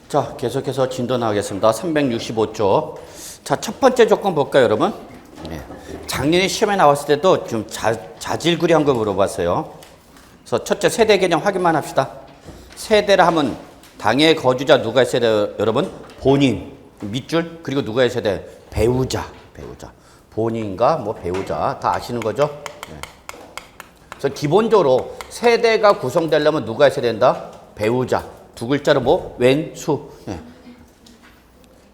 자, 계속해서 진도 나가겠습니다. 365쪽. 자, 첫 번째 조건 볼까요, 여러분? 네. 작년에 시험에 나왔을 때도 좀 자질구레한 거 물어봤어요. 그래서 첫째 세대 개념 확인만 합시다. 세대라 하면 당의 거주자 누가 있어야 돼요, 여러분? 본인, 밑줄, 그리고 누가 있어야 돼? 배우자. 본인과 뭐 배우자 다 아시는 거죠? 네. 그래서 기본적으로 세대가 구성되려면 누가 있어야 된다? 배우자. 두 글자로 뭐? 왼수. 네.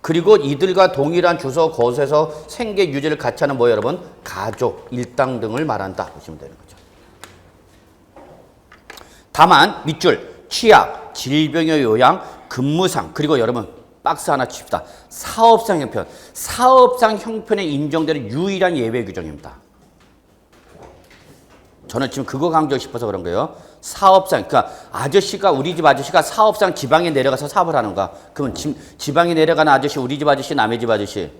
그리고 이들과 동일한 주소 곳에서 생계 유지를 같이 하는 뭐 여러분? 가족, 일당 등을 말한다. 보시면 되는 거죠. 다만 밑줄, 취약, 질병의 요양, 근무상, 그리고 여러분 박스 하나 칩시다. 사업상 형편. 사업상 형편에 인정되는 유일한 예외 규정입니다. 저는 지금 그거 강조하고 싶어서 그런 거예요. 사업상, 그러니까 우리 집 아저씨가 사업상 지방에 내려가서 사업을 하는가? 그러면 지방에 내려가는 아저씨, 우리 집 아저씨, 남의 집 아저씨?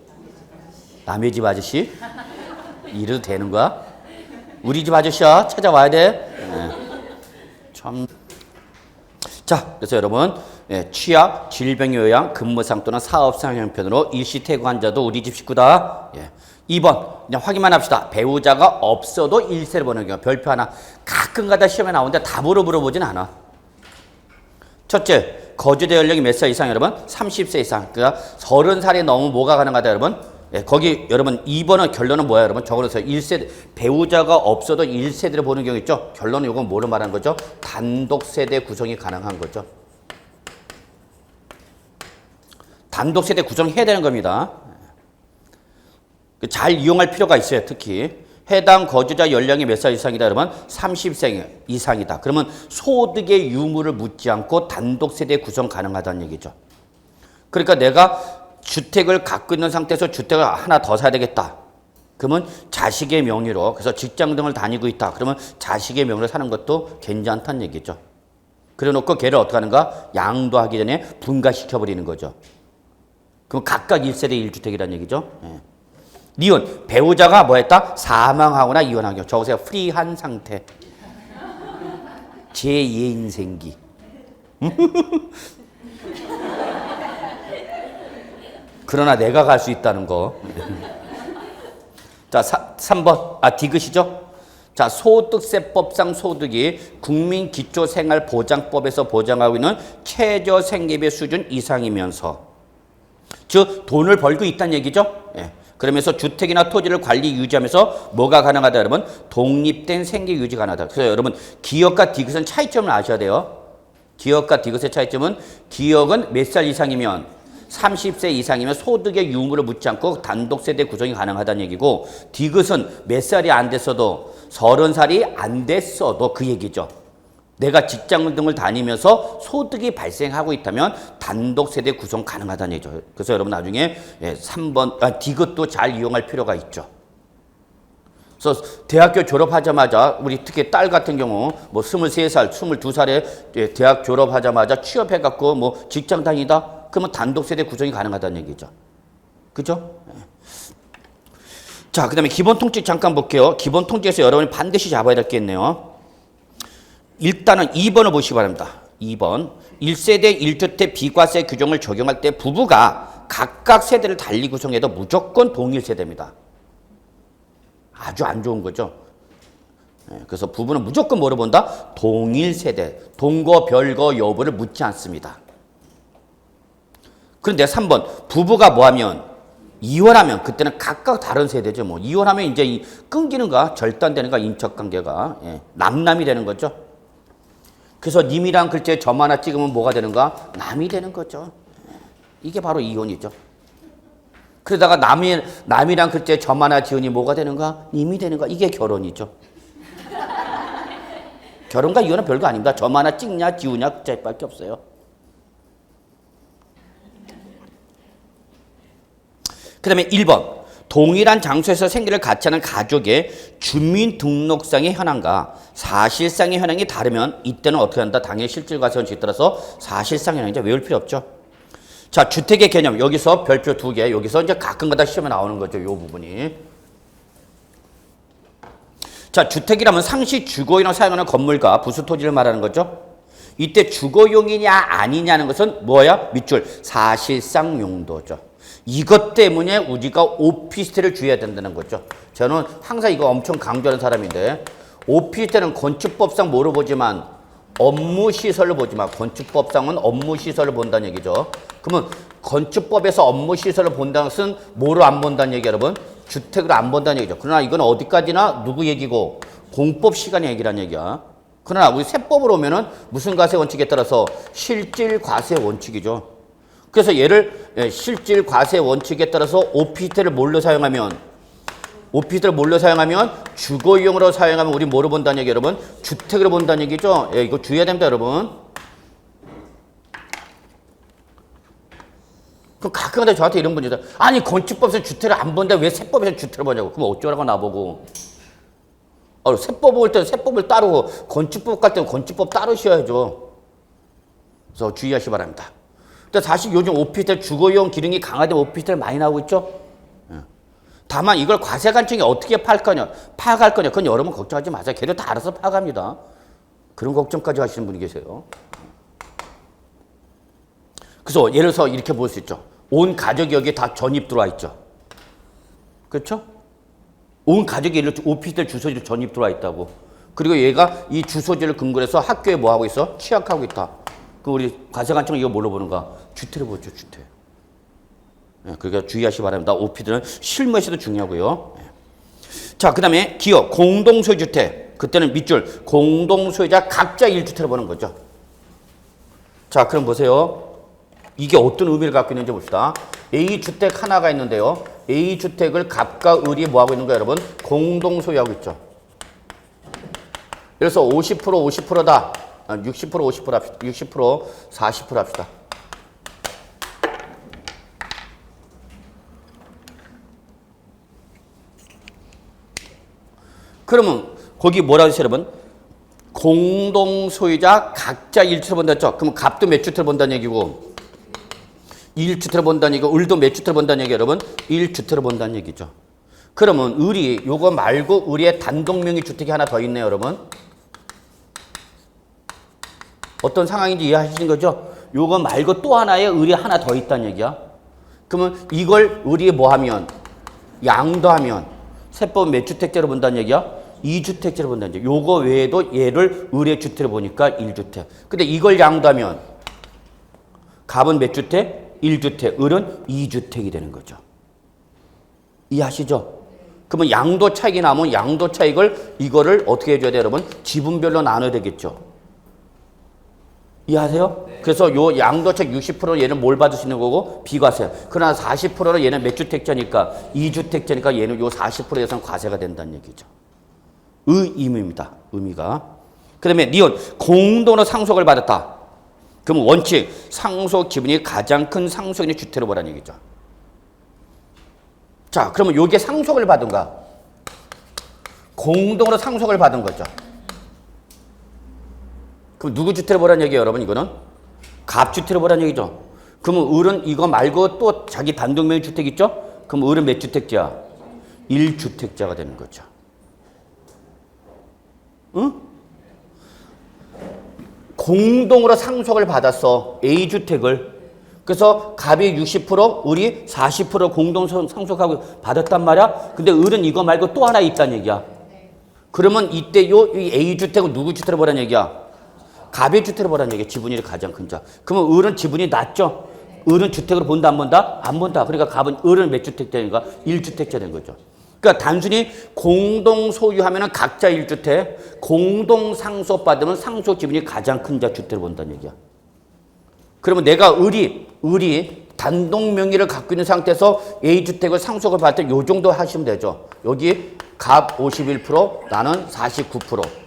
남의 집 아저씨? 이래도 되는 거야? 우리 집 아저씨야? 찾아와야 돼? 네. 참. 자, 그래서 여러분, 취약, 질병 요양, 근무상 또는 사업상 형편으로 일시 퇴거 환자도 우리 집 식구다. 2번, 그냥 확인만 합시다. 배우자가 없어도 1세를 보는 경우. 별표 하나. 가끔가다 시험에 나오는데 답으로 물어보진 않아. 첫째, 거주대 연령이 몇 살 이상 여러분? 30세 이상. 그러니까 30살이 넘으면 뭐가 가능하다 여러분? 거기 여러분 2번은 결론은 뭐야 여러분? 적어놓으세요. 1세대, 배우자가 없어도 1세대를 보는 경우 있죠? 결론은 이건 뭐로 말하는 거죠? 단독세대 구성이 가능한 거죠. 단독세대 구성해야 되는 겁니다. 잘 이용할 필요가 있어요. 특히 해당 거주자 연령이 몇 살 이상이다 여러분? 30세 이상이다. 그러면 소득의 유무를 묻지 않고 단독세대 구성 가능하다는 얘기죠. 그러니까 내가 주택을 갖고 있는 상태에서 주택을 하나 더 사야 되겠다. 그러면 자식의 명의로, 그래서 직장 등을 다니고 있다. 그러면 자식의 명의로 사는 것도 괜찮다는 얘기죠. 그래 놓고 걔를 어떻게 하는가? 양도하기 전에 분가시켜버리는 거죠. 그럼 각각 1세대 1주택이라는 얘기죠. 이혼, 배우자가 뭐 했다? 사망하거나 이혼한 경우. 적으세요. 프리한 상태. 제2의 인생기. 그러나 내가 갈 수 있다는 거. 자, 3번. 디귿이죠? 자, 소득세법상 소득이 국민기초생활보장법에서 보장하고 있는 최저 생계비 수준 이상이면서, 즉 돈을 벌고 있다는 얘기죠. 그러면서 주택이나 토지를 관리 유지하면서 뭐가 가능하다 여러분? 독립된 생계 유지가 가능하다. 그래서 여러분 기역과 디귿은 차이점을 아셔야 돼요. 기역과 디귿의 차이점은 기역은 몇 살 이상이면 30세 이상이면 소득의 유무를 묻지 않고 단독세대 구성이 가능하다는 얘기고, 디귿은 몇 살이 안 됐어도 30살이 안 됐어도 그 얘기죠. 내가 직장 등을 다니면서 소득이 발생하고 있다면 단독세대 구성 가능하다는 얘기죠. 그래서 여러분 나중에 3번 디귿도 잘 이용할 필요가 있죠. 그래서 대학교 졸업하자마자 우리 특히 딸 같은 경우 뭐 23살, 22살에 대학 졸업하자마자 취업해갖고 뭐 직장 다니다 그러면 단독세대 구성이 가능하다는 얘기죠. 그죠? 자, 그 다음에 기본 통지 잠깐 볼게요. 기본 통지에서 여러분이 반드시 잡아야 될 게 있네요. 일단은 2번을 보시기 바랍니다. 2번. 1세대 1주택 비과세 규정을 적용할 때 부부가 각각 세대를 달리 구성해도 무조건 동일 세대입니다. 아주 안 좋은 거죠. 그래서 부부는 무조건 뭐를 본다? 동일 세대. 동거, 별거 여부를 묻지 않습니다. 그런데 3번. 부부가 뭐하면? 이혼하면 그때는 각각 다른 세대죠. 뭐 이혼하면 이제 끊기는가 절단되는가 인척관계가 남남이 되는 거죠. 그래서 님이란 글자에 점 하나 찍으면 뭐가 되는가? 남이 되는 거죠. 이게 바로 이혼이죠. 그러다가 남이란 글자에 점 하나 지으니 뭐가 되는가? 님이 되는가? 이게 결혼이죠. 결혼과 이혼은 별거 아닙니다. 점 하나 찍냐 지우냐 그 차이밖에 없어요. 그 다음에 1번. 동일한 장소에서 생계를 같이 하는 가족의 주민등록상의 현황과 사실상의 현황이 다르면 이때는 어떻게 한다? 당연히 실질과세원칙에 따라서 사실상 현황이죠. 외울 필요 없죠. 자, 주택의 개념. 여기서 별표 2개. 여기서 이제 가끔가다 시험에 나오는 거죠. 이 부분이. 자, 주택이라면 상시 주거인으로 사용하는 건물과 부수 토지를 말하는 거죠. 이때 주거용이냐 아니냐는 것은 뭐야? 밑줄 사실상 용도죠. 이것 때문에 우리가 오피스텔을 주의해야 된다는 거죠. 저는 항상 이거 엄청 강조하는 사람인데 오피스텔은 건축법상 뭐로 보지만 업무시설을 보지만 건축법상은 업무시설을 본다는 얘기죠. 그러면 건축법에서 업무시설을 본다는 것은 뭐로 안 본다는 얘기 여러분? 주택으로 안 본다는 얘기죠. 그러나 이건 어디까지나 누구 얘기고 공법 시간의 얘기라는 얘기야. 그러나 우리 세법으로 오면은 무슨 과세 원칙에 따라서 실질 과세 원칙이죠. 그래서 얘를 실질 과세 원칙에 따라서 오피스텔을 뭘로 사용하면 주거용으로 사용하면 우리 뭐로 본다는 얘기 여러분? 주택으로 본다는 얘기죠. 예, 이거 주의해야 됩니다, 여러분. 그럼 가끔가다 저한테 이런 분이 있어요. 아니 건축법에서 주택을 안 본다 왜 세법에서 주택을 보냐고. 그럼 어쩌라고 나보고. 세법 볼 때는 세법을 따로 건축법 갈 때는 건축법 따로 씌워야죠. 그래서 주의하시기 바랍니다. 근데 사실 요즘 오피스텔 주거용 기능이 강화된 오피스텔 많이 나오고 있죠. 다만 이걸 과세관청이 어떻게 파악할 거냐. 그건 여러분 걱정하지 마세요. 걔들 다 알아서 파악합니다. 그런 걱정까지 하시는 분이 계세요. 그래서 예를 들어서 이렇게 볼 수 있죠. 온 가족이 여기 다 전입 들어와 있죠. 그렇죠? 온 가족이 예를 들어 오피스텔 주소지로 전입 들어와 있다고. 그리고 얘가 이 주소지를 근거로 해서 학교에 뭐 하고 있어? 취약하고 있다. 그럼 우리 과세관청은 이거 뭘로 보는가? 주택을 보죠, 주택. 그러니까 주의하시기 바랍니다. 오피스텔은 실무에서도 중요하고요. 자, 그 다음에 기업, 공동소유주택. 그때는 밑줄, 공동소유자 각자 1주택을 보는 거죠. 자, 그럼 보세요. 이게 어떤 의미를 갖고 있는지 봅시다. A주택 하나가 있는데요. A주택을 갑과 을이 뭐하고 있는 거예요, 여러분? 공동소유하고 있죠. 그래서 50%, 50%다. 60%, 50% 합시다. 60%, 40% 합시다. 그러면 거기 뭐라고 했어요, 여러분? 공동소유자 각자 1주택을 본다 했죠? 그러면 갑도 몇 주택을 본다는 얘기고 1주택을 본다는 얘기고 을도 몇 주택을 본다는 얘기예요, 여러분? 1주택을 본다는 얘기죠. 그러면 을이 요거 말고 을의 단독명의 주택이 하나 더 있네요, 여러분. 어떤 상황인지 이해하시는 거죠? 요거 말고 또 하나의 을이 하나 더 있다는 얘기야. 그러면 이걸 을이 뭐 하면? 양도하면 세법 몇 주택제로 본다는 얘기야? 2주택제로 본다는 얘기야. 요거 외에도 얘를 을의 주택으로 보니까 1주택. 근데 이걸 양도하면 갑은 몇 주택? 1주택. 을은 2주택이 되는 거죠. 이해하시죠? 그러면 양도 차익이 나면 양도 차익을 이거를 어떻게 해줘야 돼요, 여러분? 지분별로 나눠야 되겠죠. 이해하세요? 네. 그래서 요 양도책 60% 얘는 뭘 받을 수 있는 거고? 비과세. 그러나 40%는 얘는 몇 주택자니까? 2주택자니까 얘는 요 40%에선 과세가 된다는 얘기죠. 의미입니다. 의미가. 그 다음에 니은 공동으로 상속을 받았다. 그럼 원칙 상속 지분이 가장 큰 상속인의 주택을 보라는 얘기죠. 자, 그러면 요게 상속을 받은가? 공동으로 상속을 받은 거죠. 그럼 누구 주택을 보라는 얘기예요, 여러분? 이거는 갑 주택을 보라는 얘기죠. 그러면 을은 이거 말고 또 자기 단독명의 주택 있죠? 그럼 을은 몇 주택자야? 1주택자가 되는 거죠. 응? 공동으로 상속을 받았어. A주택을. 그래서 갑이 60%, 을이 40% 공동 상속하고 받았단 말이야. 근데 을은 이거 말고 또 하나 있다는 얘기야. 그러면 이때 이 A주택은 누구 주택을 보라는 얘기야? 갑의 주택을 보라는 얘기야. 지분이 가장 큰 자. 그러면 을은 지분이 낮죠? 을은 주택으로 본다, 안 본다? 안 본다. 그러니까 갑은 을은 몇 주택자인가? 1주택자 된 거죠. 그러니까 단순히 공동 소유하면 각자 1주택, 공동 상속받으면 상속 지분이 가장 큰 자 주택을 본다는 얘기야. 그러면 내가 을이 단독 명의를 갖고 있는 상태에서 A주택을 상속을 받을 때 요 정도 하시면 되죠. 여기 갑 51%, 나는 49%.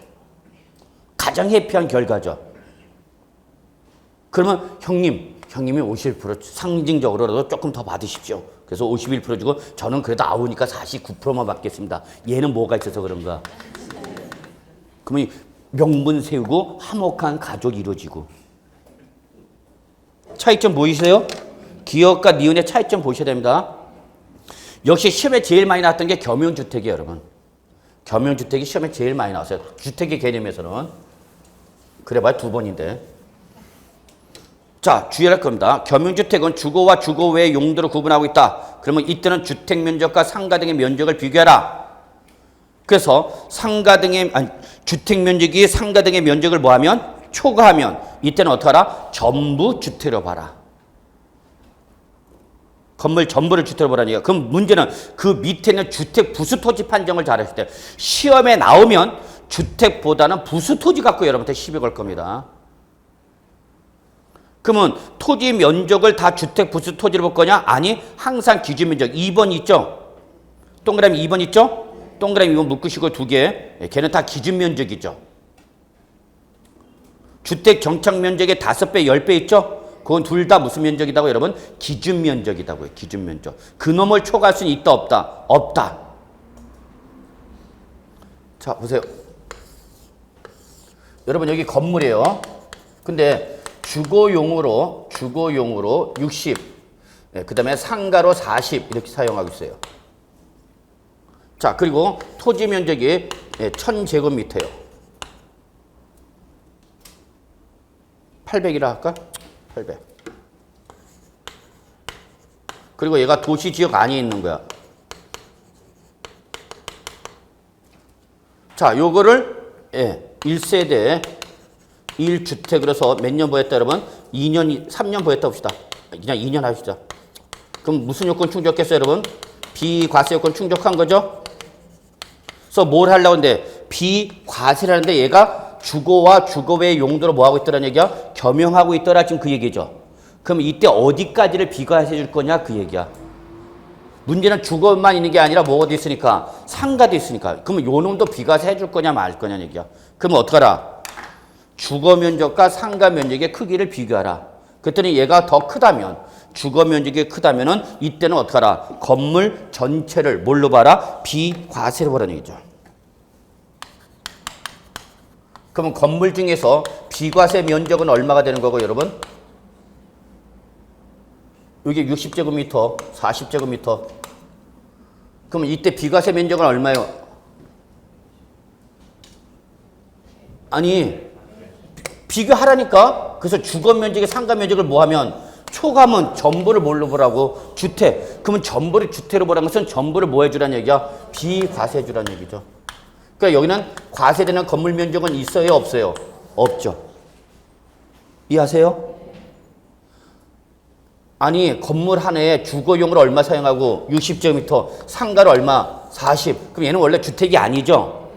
가장 해피한 결과죠. 그러면 형님이 51% 상징적으로라도 조금 더 받으십시오. 그래서 51% 주고 저는 그래도 아우니까 49%만 받겠습니다. 얘는 뭐가 있어서 그런가? 그러면 명분 세우고 화목한 가족이 이루어지고. 차이점 보이세요? 기업과 니은의 차이점 보셔야 됩니다. 역시 시험에 제일 많이 나왔던 게 겸용주택이에요, 여러분. 겸용주택이 시험에 제일 많이 나왔어요. 주택의 개념에서는. 그래봐야 2번인데. 자, 주의할 겁니다. 겸용주택은 주거와 주거 외의 용도로 구분하고 있다. 그러면 이때는 주택 면적과 상가 등의 면적을 비교하라. 그래서 상가 등의 주택 면적이 상가 등의 면적을 뭐하면 초과하면 이때는 어떻게 하라? 전부 주택으로 봐라. 건물 전부를 주택으로 보라는 얘기야. 그럼 문제는 그 밑에는 주택 부수 토지 판정을 잘했을 때 시험에 나오면 주택보다는 부수 토지 갖고 여러분한테 시비 걸 겁니다. 그러면 토지 면적을 다 주택 부수 토지로 볼 거냐? 아니, 항상 기준 면적 2번 있죠? 동그라미 2번 있죠? 동그라미 2번 묶으시고 두 개. 걔는 다 기준 면적이죠. 주택 정착 면적의 5배, 10배 있죠? 그건 둘 다 무슨 면적이다고 여러분? 기준 면적이라고요. 기준 면적. 그놈을 초과할 수는 있다, 없다? 없다. 자, 보세요. 여러분 여기 건물이에요. 근데 주거용으로 60, 그 다음에 상가로 40 이렇게 사용하고 있어요. 자, 그리고 토지 면적이 1000제곱미터예요. 800이라 할까? 800. 그리고 얘가 도시지역 안에 있는 거야. 자, 요거를 1세대 1주택으로서 몇 년 보였다 여러분? 2년, 3년 보였다 봅시다. 그냥 2년 하시죠. 그럼 무슨 요건 충족했어요 여러분? 비과세 요건 충족한 거죠? 그래서 뭘 하려고 하는데 비과세라는데 얘가 주거와 주거 외의 용도로 뭐하고 있더라는 얘기야? 겸용하고 있더라 지금 그 얘기죠. 그럼 이때 어디까지를 비과세 줄 거냐 그 얘기야. 문제는 주거만 있는 게 아니라 뭐가 있으니까 상가도 있으니까. 그러면 요 놈도 비과세 해줄 거냐 말 거냐 얘기야. 그러면 어떡하라? 주거 면적과 상가 면적의 크기를 비교하라. 그랬더니 얘가 더 크다면 주거 면적이 크다면은 이때는 어떡하라? 건물 전체를 뭘로 봐라? 비과세로 보라는 얘기죠. 그러면 건물 중에서 비과세 면적은 얼마가 되는 거고 여러분? 여기 60제곱미터, 40제곱미터. 그러면 이때 비과세 면적은 얼마예요? 아니, 비교하라니까. 그래서 주거 면적의 상가 면적을 뭐 하면 초과하면 전부를 뭘로 보라고? 주택. 그러면 전부를 주택으로 보라는 것은 전부를 뭐 해주라는 얘기야? 비과세 해주라는 얘기죠. 그러니까 여기는 과세되는 건물 면적은 있어요, 없어요? 없죠. 이해하세요? 아니, 건물 하나에 주거용으로 얼마 사용하고 60제곱미터, 상가로 얼마? 40. 그럼 얘는 원래 주택이 아니죠?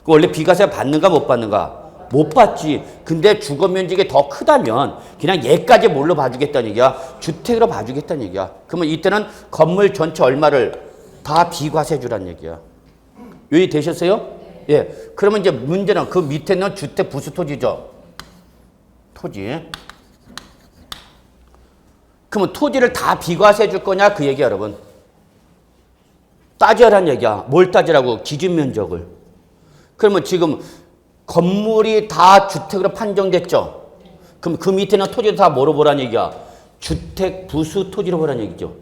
그 원래 비과세 받는가 못 받는가? 못 받지. 근데 주거 면적이 더 크다면 그냥 얘까지 뭘로 봐주겠다는 얘기야? 주택으로 봐주겠다는 얘기야. 그러면 이때는 건물 전체 얼마를 다 비과세 주라는 얘기야. 여기 되셨어요? 예. 그러면 이제 문제는 그 밑에는 주택 부수 토지죠. 토지. 그러면 토지를 다 비과세 줄 거냐? 그 얘기야, 여러분. 따져라는 얘기야. 뭘 따지라고? 기준 면적을. 그러면 지금 건물이 다 주택으로 판정됐죠? 그럼 그 밑에는 토지도 다 뭐로 보라는 얘기야? 주택 부수 토지로 보라는 얘기죠.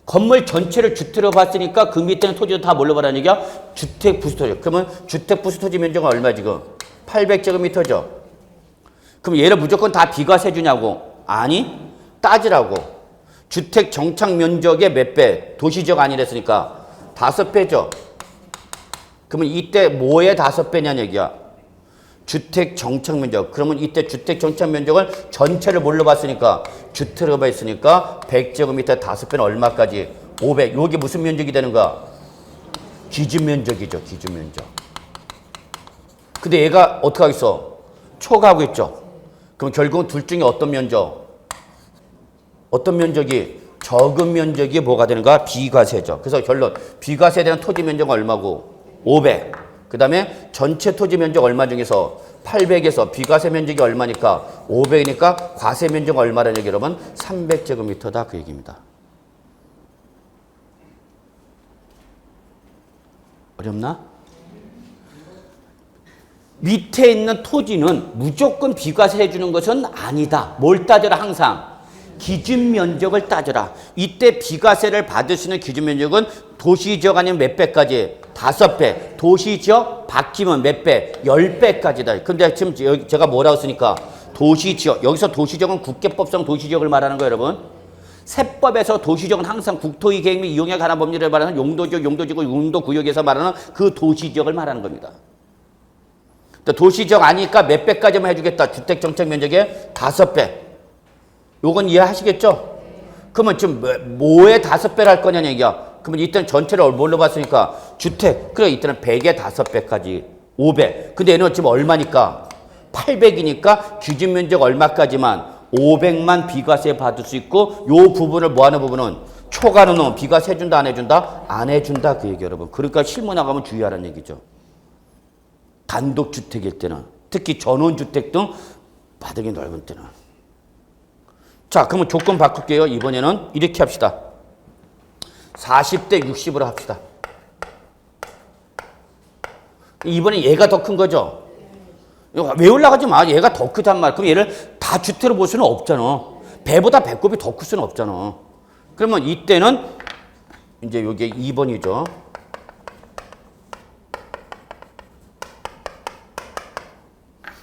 건물 전체를 주택으로 봤으니까 그 밑에는 토지도 다 뭘로 보라는 얘기야? 주택 부수 토지. 그러면 주택 부수 토지 면적은 얼마 지금? 800제곱미터죠. 그럼 얘를 무조건 다 비과세 주냐고? 아니, 따지라고. 주택 정착 면적의 몇 배? 도시지역 아니랬으니까 5배죠. 그러면 이때 뭐의 5배냐는 얘기야? 주택 정착 면적. 그러면 이때 주택 정착 면적을 전체를 뭘로 봤으니까 주택으로 봤으니까 100제곱미터 5배는 얼마까지? 500. 요게 무슨 면적이 되는 거야? 기준 면적이죠. 기준 면적. 근데 얘가 어떻게 하겠어? 초과하고 있죠. 그럼 결국은 둘 중에 어떤 면적? 어떤 면적이? 적은 면적이 뭐가 되는가? 비과세죠. 그래서 결론. 비과세되는 토지 면적은 얼마고? 500. 그 다음에 전체 토지 면적 얼마 중에서 800에서 비과세 면적이 얼마니까 500이니까 과세 면적 얼마라는 얘기 여러분? 300제곱미터다 그 얘기입니다. 어렵나? 밑에 있는 토지는 무조건 비과세 해주는 것은 아니다. 뭘 따져라 항상? 기준 면적을 따져라. 이때 비과세를 받을 수 있는 기준 면적은 도시지역 아니면 몇 배까지? 5배. 도시지역 바뀌면 몇 배? 10배까지다. 근데 지금 제가 뭐라고 쓰니까 도시지역. 여기서 도시지역은 국계법상 도시지역을 말하는 거예요, 여러분. 세법에서 도시지역은 항상 국토의 계획 및 이용에 관한 법률을 말하는 용도지역, 용도지구, 용도구역에서 말하는 그 도시지역을 말하는 겁니다. 도시지역 아니니까 몇 배까지만 해주겠다. 주택정책 면적의 5배. 요건 이해하시겠죠? 그러면 지금 뭐에 5배를 할 거냐는 얘기야. 그러면 이때는 전체를 뭘로 봤으니까 주택. 그래 이때는 100에 5배까지 5배. 근데 얘는 지금 얼마니까 800이니까 기준 면적 얼마까지만 500만 비과세 받을 수 있고 요 부분을 뭐 하는 부분은 초과는 비과세 해준다 안 해준다? 안 해준다 그 얘기 여러분. 그러니까 실무 나가면 주의하라는 얘기죠. 단독주택일 때는 특히 전원주택 등 바닥이 넓은 때는. 자 그러면 조건 바꿀게요. 이번에는 이렇게 합시다. 40대 60으로 합시다. 이번에 얘가 더 큰 거죠. 왜 올라가지 마. 얘가 더 크단 말. 그럼 얘를 다 주택으로 볼 수는 없잖아. 배보다 배꼽이 더 클 수는 없잖아. 그러면 이때는 이제 이게 2번이죠.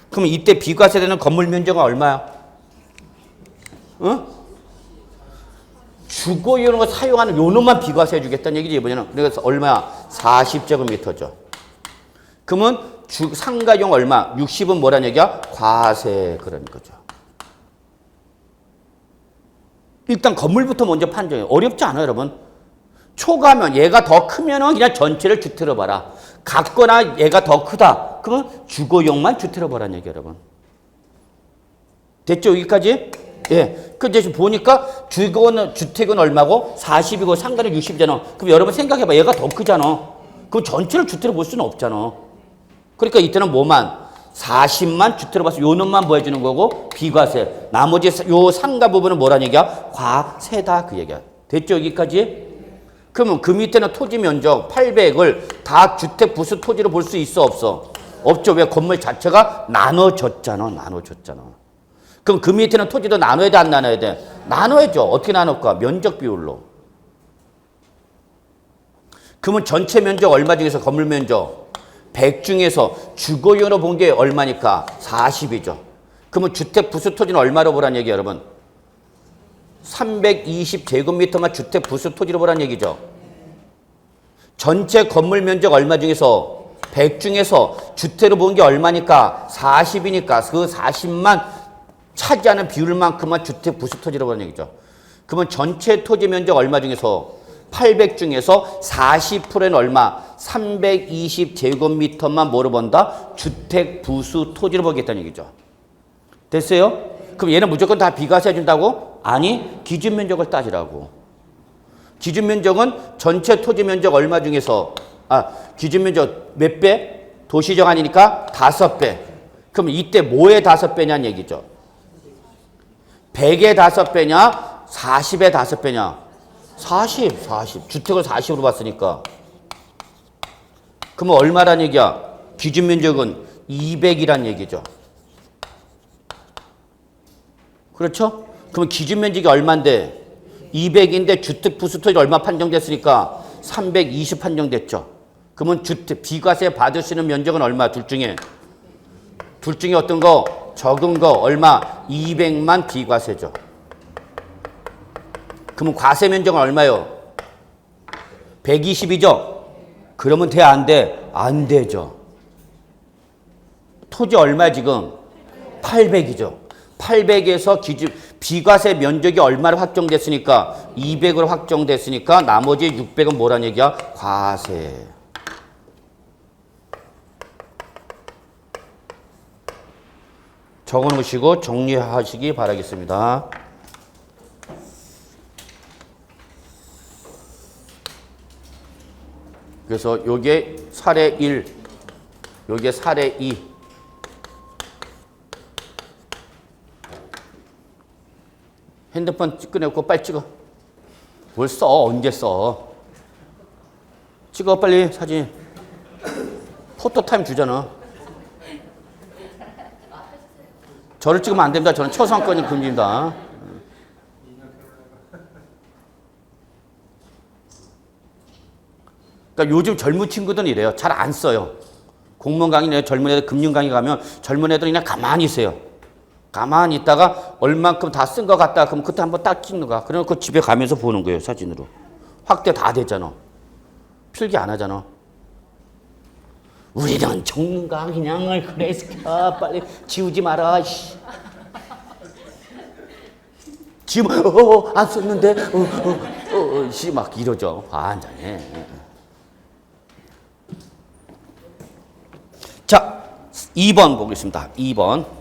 그럼 이때 비과세되는 건물 면적은 얼마야? 어? 주거 이런 거 사용하는 요 놈만 비과세 해주겠다는 얘기지 이번에는. 그래서 얼마야? 40제곱미터죠. 그러면 상가용 얼마? 60은 뭐라는 얘기야? 과세 그런 거죠. 일단 건물부터 먼저 판정해. 어렵지 않아요, 여러분. 초과면 얘가 더 크면은 그냥 전체를 주택으로 봐라. 같거나 얘가 더 크다. 그러면 주거용만 주택으로 보라는 얘기예요, 여러분. 됐죠? 여기까지? 예. 그 이제 보니까 주택은 얼마고? 40이고 상가는 60이잖아. 그럼 여러분 생각해봐. 얘가 더 크잖아. 그럼 전체를 주택으로 볼 수는 없잖아. 그러니까 이때는 뭐만? 40만 주택으로 봐서 요 놈만 뭐 해주는 거고? 비과세. 나머지 요 상가 부분은 뭐라는 얘기야? 과세다 그 얘기야. 됐죠? 여기까지? 그러면 그 밑에는 토지 면적 800을 다 주택 부수 토지로 볼 수 있어 없어? 없죠. 왜? 건물 자체가 나눠졌잖아. 나눠졌잖아. 그럼 그 밑에는 토지도 나눠야 돼 안 나눠야 돼? 나눠야죠. 어떻게 나눌까? 면적 비율로. 그러면 전체 면적 얼마 중에서 건물 면적? 100 중에서 주거용으로 본 게 얼마니까? 40이죠. 그러면 주택 부수 토지는 얼마로 보라는 얘기예요, 여러분? 320제곱미터만 주택 부수 토지로 보라는 얘기죠. 전체 건물 면적 얼마 중에서 100 중에서 주택으로 본 게 얼마니까? 40이니까 그 40만 차지하는 비율만큼만 주택 부수 토지로 보라는 얘기죠. 그러면 전체 토지 면적 얼마 중에서 800 중에서 40%는 얼마? 320제곱미터만 뭐로 본다? 주택 부수 토지로 보겠다는 얘기죠. 됐어요? 그럼 얘는 무조건 다 비과세 해준다고? 아니, 기준 면적을 따지라고. 기준 면적은 전체 토지 면적 얼마 중에서 기준 면적 몇 배? 도시적 아니니까 5배. 그럼 이때 뭐의 5배냐는 얘기죠. 100의 5배냐? 40의 5배냐? 40. 주택을 40으로 봤으니까. 그러면 얼마란 얘기야? 기준 면적은 200이란 얘기죠. 그렇죠? 그럼 기준 면적이 얼마인데? 200인데 주택 부수 토지 얼마 판정됐으니까 320 판정됐죠. 그러면 주택 비과세 받을 수 있는 면적은 얼마? 둘 중에 어떤 거? 적은 거 얼마? 200만 비과세죠. 그러면 과세 면적은 얼마요? 120이죠. 그러면 돼 안 돼? 안 되죠. 토지 얼마 지금? 800이죠. 800에서 기준 비과세 면적이 얼마로 확정됐으니까 200으로 확정됐으니까 나머지 600은 뭐란 얘기야? 과세. 적어놓으시고 정리하시기 바라겠습니다. 그래서 요게 사례 1, 요게 사례 2. 핸드폰 꺼내고 빨리 찍어. 뭘 써? 언제 써? 찍어 빨리 사진. 포토타임 주잖아. 저를 찍으면 안 됩니다. 저는 초상권이 금지입니다. 그러니까 요즘 젊은 친구들은 이래요. 잘 안 써요. 공무원 강의, 젊은 애들 금융 강의 가면 젊은 애들이 그냥 가만히 있어요. 가만히 있다가 얼만큼 다 쓴 것 같다. 그럼 그때 한번 딱 찍는 거야. 그러면 그 집에 가면서 보는 거예요. 사진으로. 확대 다 됐잖아. 필기 안 하잖아. 우리는 전문가 그냥 그래 시켜. 빨리 지우지 마라. 지금 안 썼는데 막 이러죠. 완전히. 자, 2번 보겠습니다. 2번.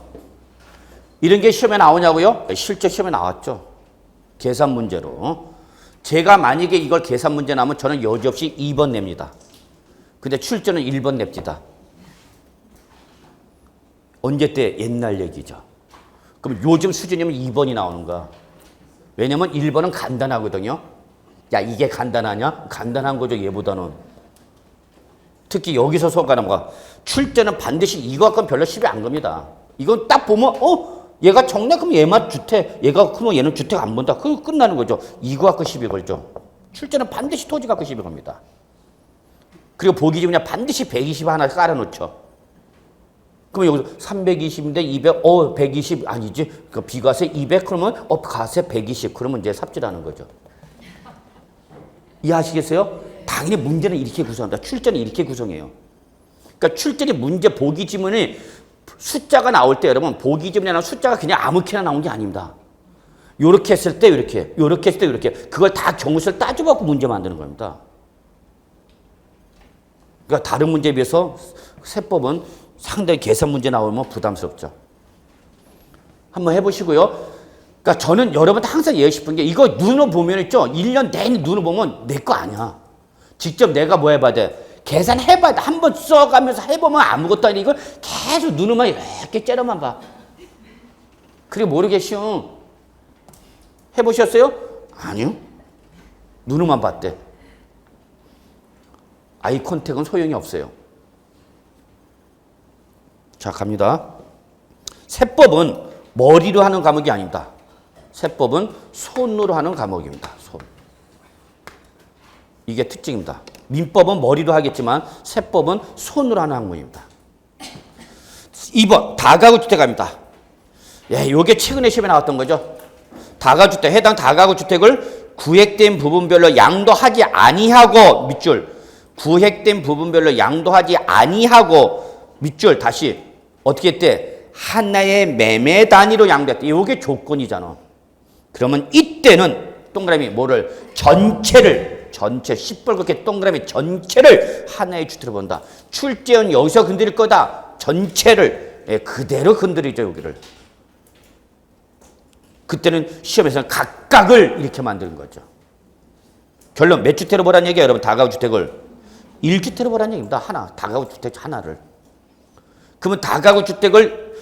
이런 게 시험에 나오냐고요? 실제 시험에 나왔죠. 계산 문제로. 제가 만약에 이걸 계산 문제 나오면 저는 여지없이 2번 냅니다. 근데 출제는 1번 냅니다. 언제 때? 옛날 얘기죠. 그럼 요즘 수준이면 2번이 나오는 거야. 왜냐면 1번은 간단하거든요. 야, 이게 간단하냐? 간단한 거죠, 얘보다는. 특히 여기서 소가는 뭐가 출제는 반드시 이거 갖고는 별로 시비 안 겁니다. 이건 딱 보면 얘가 정략 그럼 얘만 주택, 얘가 그러면 얘는 주택 안 본다. 그거 끝나는 거죠. 이거 갖고 시비 걸죠. 출제는 반드시 토지 갖고 시비 겁니다. 그리고 보기 좀 그냥 반드시 120 하나 깔아놓죠. 그러면 여기서 320인데 200, 120 아니지. 그 비과세 200 그러면 과세 120 그러면 이제 삽질하는 거죠. 이해하시겠어요? 당연히 문제는 이렇게 구성합니다. 출제는 이렇게 구성해요. 그러니까 출제의 문제 보기 지문이 숫자가 나올 때 여러분 보기 지문에 나온 숫자가 그냥 아무렇게나 나온 게 아닙니다. 요렇게 했을 때 요렇게, 요렇게 했을 때 요렇게 그걸 다 경우수를 따져갖고 문제 만드는 겁니다. 그러니까 다른 문제에 비해서 세법은 상당히 계산 문제 나오면 부담스럽죠. 한번 해보시고요. 그러니까 저는 여러분한테 항상 얘기하고 싶은 게 이거 눈으로 보면 있죠. 1년 내내 눈으로 보면 내 거 아니야. 직접 내가 뭐 해봐야 돼? 계산해봐야 돼. 한번 써가면서 해보면 아무것도 아니고 이걸 계속 눈으로만 이렇게 째려만 봐. 그리고 모르겠슈. 해보셨어요? 아니요. 눈으로만 봤대. 아이 컨택은 소용이 없어요. 자, 갑니다. 세법은 머리로 하는 과목이 아닙니다. 세법은 손으로 하는 과목입니다. 손. 이게 특징입니다. 민법은 머리로 하겠지만 세법은 손으로 하는 학문입니다. 2번 다가구 주택입니다. 예, 요게 최근에 시험에 나왔던 거죠. 다가구 주택, 해당 다가구 주택을 구획된 부분별로 양도하지 아니하고 밑줄. 구획된 부분별로 양도하지 아니하고 밑줄 다시 어떻게 했대? 하나의 매매 단위로 양도했대. 이게 조건이잖아. 그러면 이때는 동그라미 뭐를 전체 시뻘겋게 동그라미 전체를 하나의 주택으로 본다. 출제는 여기서 건드릴 거다. 전체를 그대로 건드리죠. 여기를. 그때는 시험에서는 각각을 이렇게 만드는 거죠. 결론 몇 주택으로 보라는 얘기예요. 여러분 다가구 주택을 1주택으로 보라는 얘기입니다. 하나. 다가구 주택 하나를. 그러면 다가구 주택을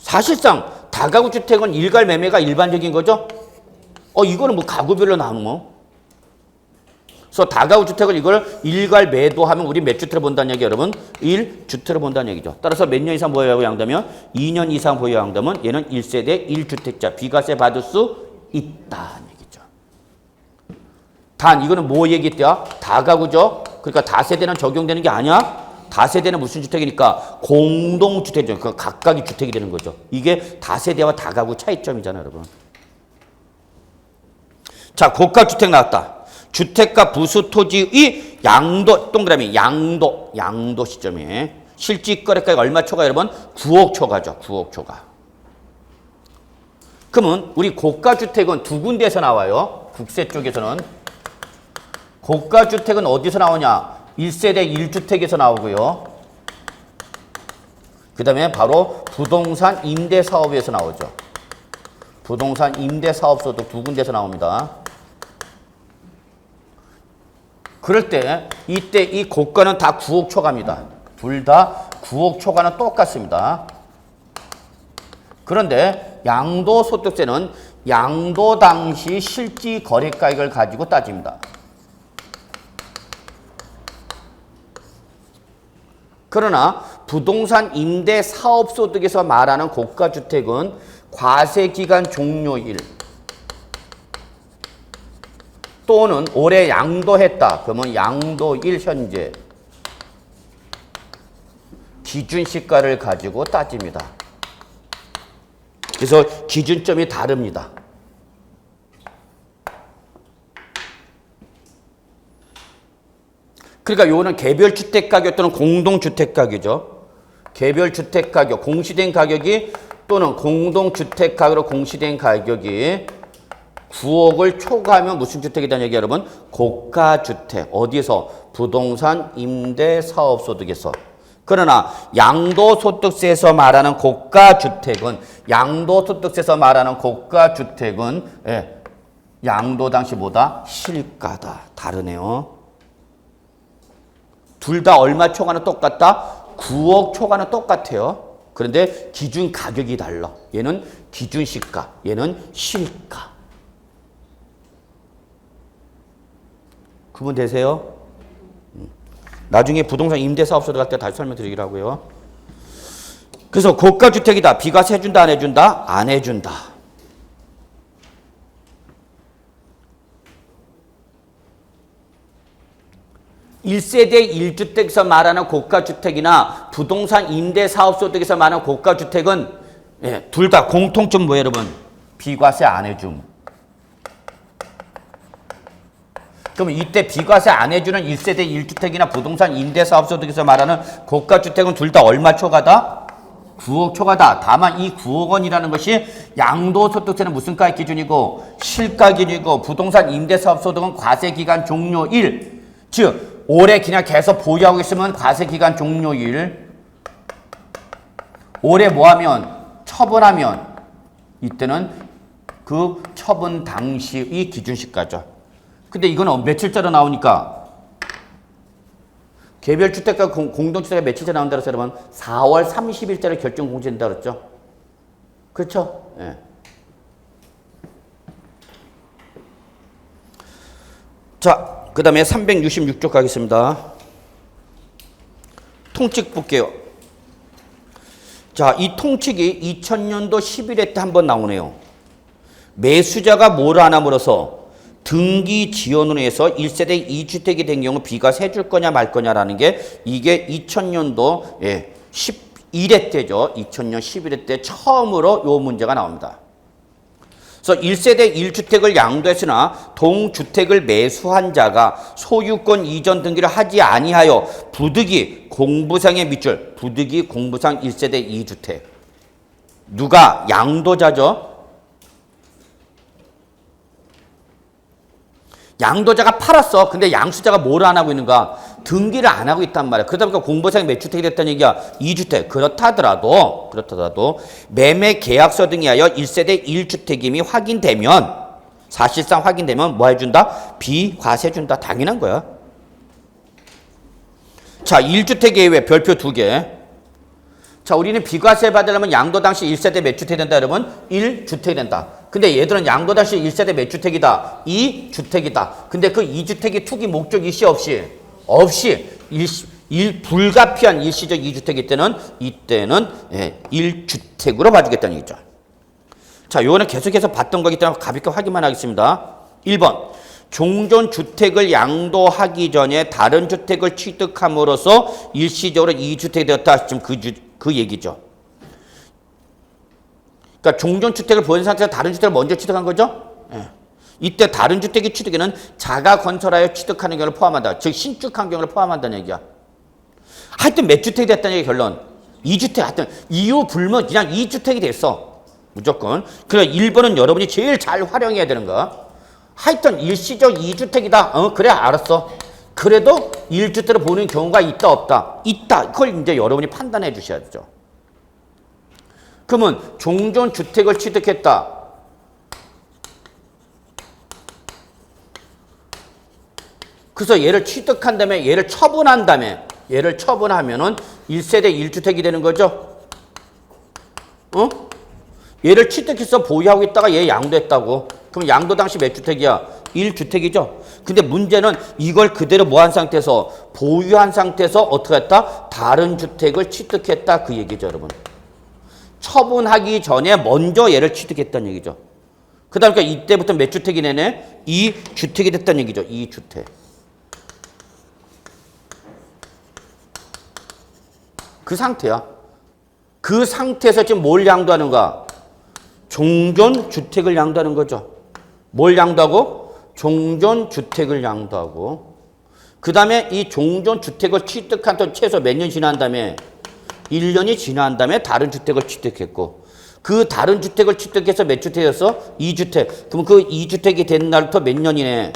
사실상 다가구 주택은 일괄 매매가 일반적인 거죠? 이거는 뭐 가구별로 나누면. 그래서 다가구 주택을 이걸 일괄 매도하면 우리 몇 주택을 본다는 얘기예요, 여러분? 1주택을 본다는 얘기죠. 따라서 몇 년 이상 보유하고 양다면 2년 이상 보유하고 양다면 얘는 1세대 1주택자 비과세 받을 수 있다는 얘기죠. 단 이거는 뭐 얘기했대요? 다가구죠. 그러니까 다세대는 적용되는 게 아니야. 다세대는 무슨 주택이니까 공동주택이죠. 그러니까 각각이 주택이 되는 거죠. 이게 다세대와 다가구 차이점이잖아요, 여러분. 자, 고가주택 나왔다. 주택과 부수 토지의 양도, 동그라미, 양도 시점에 실질거래가가 얼마 초과 여러분? 9억 초과죠. 9억 초과. 그러면 우리 고가주택은 두 군데에서 나와요. 국세 쪽에서는. 고가주택은 어디서 나오냐? 1세대 1주택에서 나오고요. 그 다음에 바로 부동산 임대사업에서 나오죠. 부동산 임대사업소도 두 군데에서 나옵니다. 그럴 때 이때 이 고가는 다 9억 초과입니다. 둘 다 9억 초과는 똑같습니다. 그런데 양도소득세는 양도 당시 실질 거래가액을 가지고 따집니다. 그러나 부동산 임대 사업소득에서 말하는 고가주택은 과세기간 종료일 또는 올해 양도했다. 그러면 양도일 현재 기준시가를 가지고 따집니다. 그래서 기준점이 다릅니다. 그러니까 요거는 개별 주택 가격 또는 공동 주택 가격이죠. 개별 주택 가격, 공시된 가격이 또는 공동 주택 가격으로 공시된 가격이 9억을 초과하면 무슨 주택이라는 얘기 여러분? 고가 주택. 어디에서? 부동산 임대 사업 소득에서. 그러나 양도소득세에서 말하는 고가 주택은 양도 당시 뭐다? 실가다. 다르네요. 둘 다 얼마 초과는 똑같다? 9억 초과는 똑같아요. 그런데 기준 가격이 달라. 얘는 기준 시가, 얘는 실가. 구분되세요? 나중에 부동산 임대사업소 들어갈 때 다시 설명드리기로 하고요. 그래서 고가주택이다. 비과세 해준다, 안 해준다? 안 해준다. (1세대 1주택에서) 말하는 고가주택이나 부동산 임대사업소득에서 말하는 고가주택은 둘 다 공통점 뭐예요, 여러분? 비과세 안 해줌. 그럼 이때 비과세 안 해주는 1세대 1주택이나 부동산 임대사업소득에서 말하는 고가주택은 둘 다 얼마 초과다? 9억 초과다. 다만 이 9억 원이라는 것이 양도소득세는 무슨 가 기준이고 실가 기준이고 부동산 임대사업소득은 과세기간 종료일. 즉 올해 그냥 계속 보유하고 있으면 과세기간 종료일. 올해 뭐하면? 처분하면 이때는 그 처분 당시의 기준시가죠. 근데 이거는 며칠째로 나오니까 개별주택과 공동주택가 며칠째 나온다고 해서 여러분 4월 30일째로 결정 공시된다 그랬죠? 그렇죠? 예. 자, 그 다음에 366쪽 가겠습니다. 통칙 볼게요. 자, 이 통칙이 2000년도 11회 때 한번 나오네요. 매수자가 뭘 안 함으로써 등기 지연으로 해서 1세대 2주택이 된 경우 비과세 해줄 거냐 말 거냐라는 게 이게 2000년도 11회 때죠. 2000년 11회 때 처음으로 요 문제가 나옵니다. 그래서 1세대 1주택을 양도했으나 동주택을 매수한 자가 소유권 이전 등기를 하지 아니하여 부득이 공부상의 밑줄, 부득이 공부상 1세대 2주택. 누가? 양도자죠. 양도자가 팔았어. 근데 양수자가 뭘 안 하고 있는가? 등기를 안 하고 있단 말이야. 그러다 보니까 공부상이 몇 주택이 됐다는 얘기야? 2주택. 그렇다더라도 매매 계약서 등에 하여 1세대 1주택임이 확인되면, 사실상 확인되면 뭐 해준다? 비과세 해준다. 당연한 거야. 자, 1주택 예외 별표 2개. 자, 우리는 비과세 받으려면 양도 당시 1세대 몇 주택이 된다, 여러분? 1주택이 된다. 근데 얘들은 양도 당시 1세대 몇 주택이다? 2주택이다. 근데 그 2주택이 투기 목적 일시 없이 불가피한 일시적 2주택일 때는 이때는 1주택으로 봐주겠다는 얘기죠. 자, 요거는 계속해서 봤던 거기 때문에 가볍게 확인만 하겠습니다. 1번. 종전 주택을 양도하기 전에 다른 주택을 취득함으로써 일시적으로 2주택이 되었다. 지금 그 얘기죠. 그러니까 종전 주택을 보인 상태에서 다른 주택을 먼저 취득한 거죠. 이때 다른 주택의 취득에는 자가 건설하여 취득하는 경우를 포함한다. 즉 신축한 경우를 포함한다는 얘기야. 하여튼 몇 주택이 됐다는 얘기 결론. 2주택. 하여튼 이유 불문 그냥 2주택이 됐어. 무조건. 그래 1번은 여러분이 제일 잘 활용해야 되는 거. 하여튼 일시적 2주택이다. 그래 알았어. 그래도 1주택을 보는 경우가 있다 없다. 있다. 그걸 이제 여러분이 판단해 주셔야죠. 그러면 종전 주택을 취득했다. 그래서 얘를 취득한 다음에 얘를 처분한 다음에 얘를 처분하면은 1세대 1주택이 되는 거죠. 얘를 취득해서 보유하고 있다가 얘 양도했다고. 그럼 양도 당시 몇 주택이야? 1주택이죠. 근데 문제는 이걸 그대로 뭐한 상태에서 보유한 상태에서 어떻게 했다? 다른 주택을 취득했다 그 얘기죠, 여러분. 처분하기 전에 먼저 얘를 취득했다는 얘기죠. 그다음에 이때부터 몇 주택이 내네? 2주택이 됐다는 얘기죠. 2주택. 그 상태야. 그 상태에서 지금 뭘 양도하는가? 종전주택을 양도하는 거죠. 뭘 양도하고? 종전주택을 양도하고. 그 다음에 이 종전주택을 취득한 또 최소 몇 년 지난 다음에 1년이 지난 다음에 다른 주택을 취득했고, 그 다른 주택을 취득해서 몇 주택이었어? 2주택. 그럼 그 2주택이 된 날부터 몇 년 이내?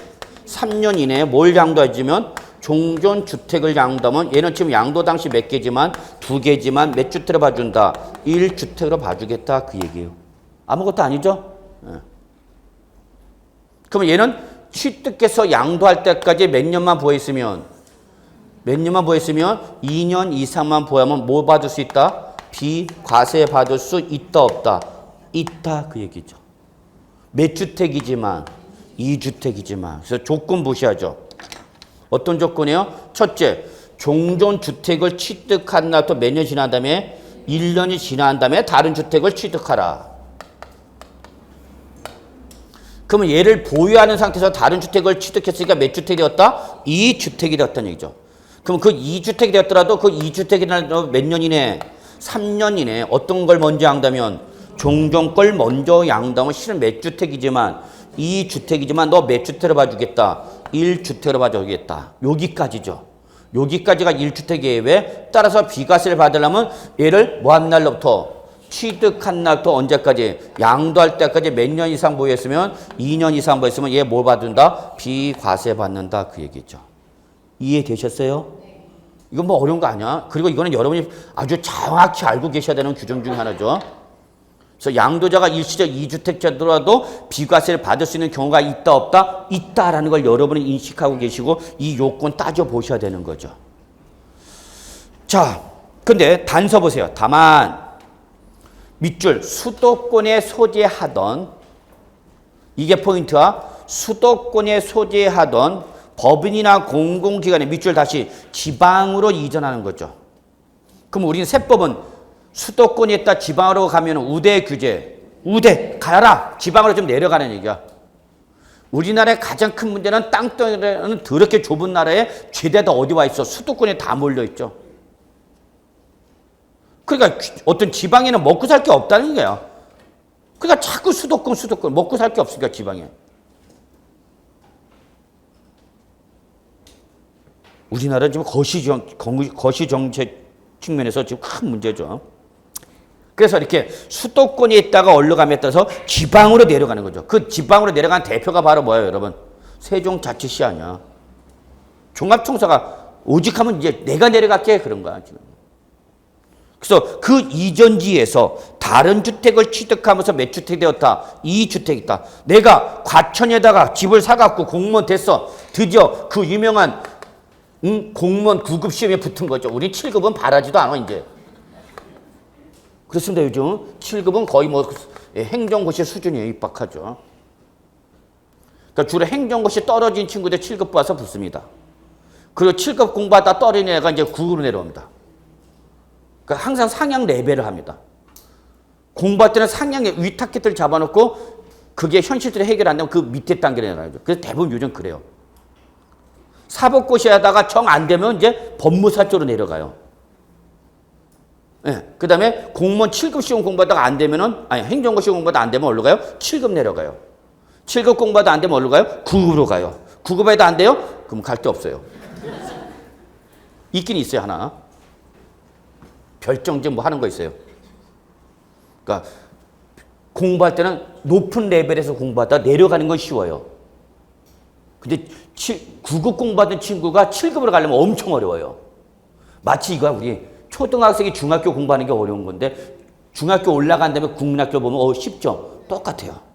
3년 이내에 뭘 양도해주면? 종전주택을 양도하면 얘는 지금 양도 당시 몇 개지만 2개지만 몇 주택으로 봐준다? 1주택으로 봐주겠다 그 얘기예요. 아무것도 아니죠? 그러면 얘는 취득해서 양도할 때까지 몇 년만 보였으면 2년 이상만 보하면 뭐 받을 수 있다? 비과세 받을 수 있다 없다? 있다 그 얘기죠. 몇 주택이지만 2주택이지만. 그래서 조건 무시하죠. 어떤 조건이요? 첫째, 종전주택을 취득한 날부터 몇 년 지난 다음에 1년이 지난 다음에 다른 주택을 취득하라. 그러면 얘를 보유하는 상태에서 다른 주택을 취득했으니까 몇 주택이 되었다? 2주택이 되었다는 얘기죠. 그럼 그 2주택이 되었더라도 그 2주택이라도 몇 년 이내? 3년 이내 어떤 걸 먼저 양도하면? 종전 걸 먼저 양도하면 실은 몇 주택이지만 2주택이지만 너 몇 주택으로 봐주겠다? 1주택으로 봐주겠다. 여기까지죠. 여기까지가 1주택이에요. 왜? 따라서 비과세를 받으려면 얘를 뭐 한 날로부터? 취득한 날부터 언제까지? 양도할 때까지 몇 년 이상 보유했으면? 2년 이상 보유했으면 얘 뭘 받는다? 비과세 받는다 그 얘기죠. 이해되셨어요? 이건 뭐 어려운 거 아니야. 그리고 이거는 여러분이 아주 정확히 알고 계셔야 되는 규정 중에 하나죠. 그래서 양도자가 일시적 2주택자더라도 비과세를 받을 수 있는 경우가 있다 없다? 있다라는 걸 여러분이 인식하고 계시고 이 요건 따져보셔야 되는 거죠. 자, 근데 단서 보세요. 다만 밑줄 수도권에 소재하던, 이게 포인트야. 수도권에 소재하던 법인이나 공공기관의 밑줄 다시 지방으로 이전하는 거죠. 그럼 우리는 세법은 수도권에 있다 지방으로 가면 우대 규제, 우대 가라 지방으로 좀 내려가는 얘기야. 우리나라의 가장 큰 문제는 땅덩이는 더럽게 좁은 나라에 죄다 어디 와 있어? 수도권에 다 몰려 있죠. 그러니까 어떤 지방에는 먹고 살 게 없다는 거야. 그러니까 자꾸 수도권 먹고 살 게 없으니까 지방에. 우리나라는 지금 거시정책 측면에서 지금 큰 문제죠. 그래서 이렇게 수도권에 있다가 올라감에 따라서 지방으로 내려가는 거죠. 그 지방으로 내려간 대표가 바로 뭐예요, 여러분? 세종자치시 아니야. 종합청사가 오직 하면 이제 내가 내려갈게 그런 거야, 지금. 그래서 그 이전지에서 다른 주택을 취득하면서 몇 주택이 되었다? 2주택이다. 내가 과천에다가 집을 사갖고 공무원 됐어. 드디어 그 유명한 공무원 9급 시험에 붙은 거죠. 우리 7급은 바라지도 않아, 이제. 그렇습니다, 요즘. 7급은 거의 뭐 행정고시 수준이에요, 입학하죠. 그러니까 주로 행정고시 떨어진 친구들 7급 봐서 붙습니다. 그리고 7급 공부하다 떨어진 애가 이제 9급으로 내려옵니다. 그러니까 항상 상향 레벨을 합니다. 공부할 때는 상향의 위타켓을 잡아놓고 그게 현실적으로 해결 안 되면 그 밑에 단계로 내려가죠. 그래서 대부분 요즘 그래요. 사법고시 하다가 정 안 되면 이제 법무사 쪽으로 내려가요. 예. 그 다음에 공무원 7급 시험 공부하다가 안 되면은, 아니, 행정고시 공부하다 안 되면 어디로 가요? 7급 내려가요. 7급 공부하다 안 되면 어디로 가요? 9급으로 가요. 9급에도 안 돼요? 그럼 갈 데 없어요. 있긴 있어요, 하나. 별정제 뭐 하는 거 있어요. 그러니까 공부할 때는 높은 레벨에서 공부하다 내려가는 건 쉬워요. 근데 9급 공부하던 친구가 7급으로 가려면 엄청 어려워요. 마치 이거 우리 초등학생이 중학교 공부하는 게 어려운 건데 중학교 올라간 다음에 국민학교 보면 쉽죠? 똑같아요.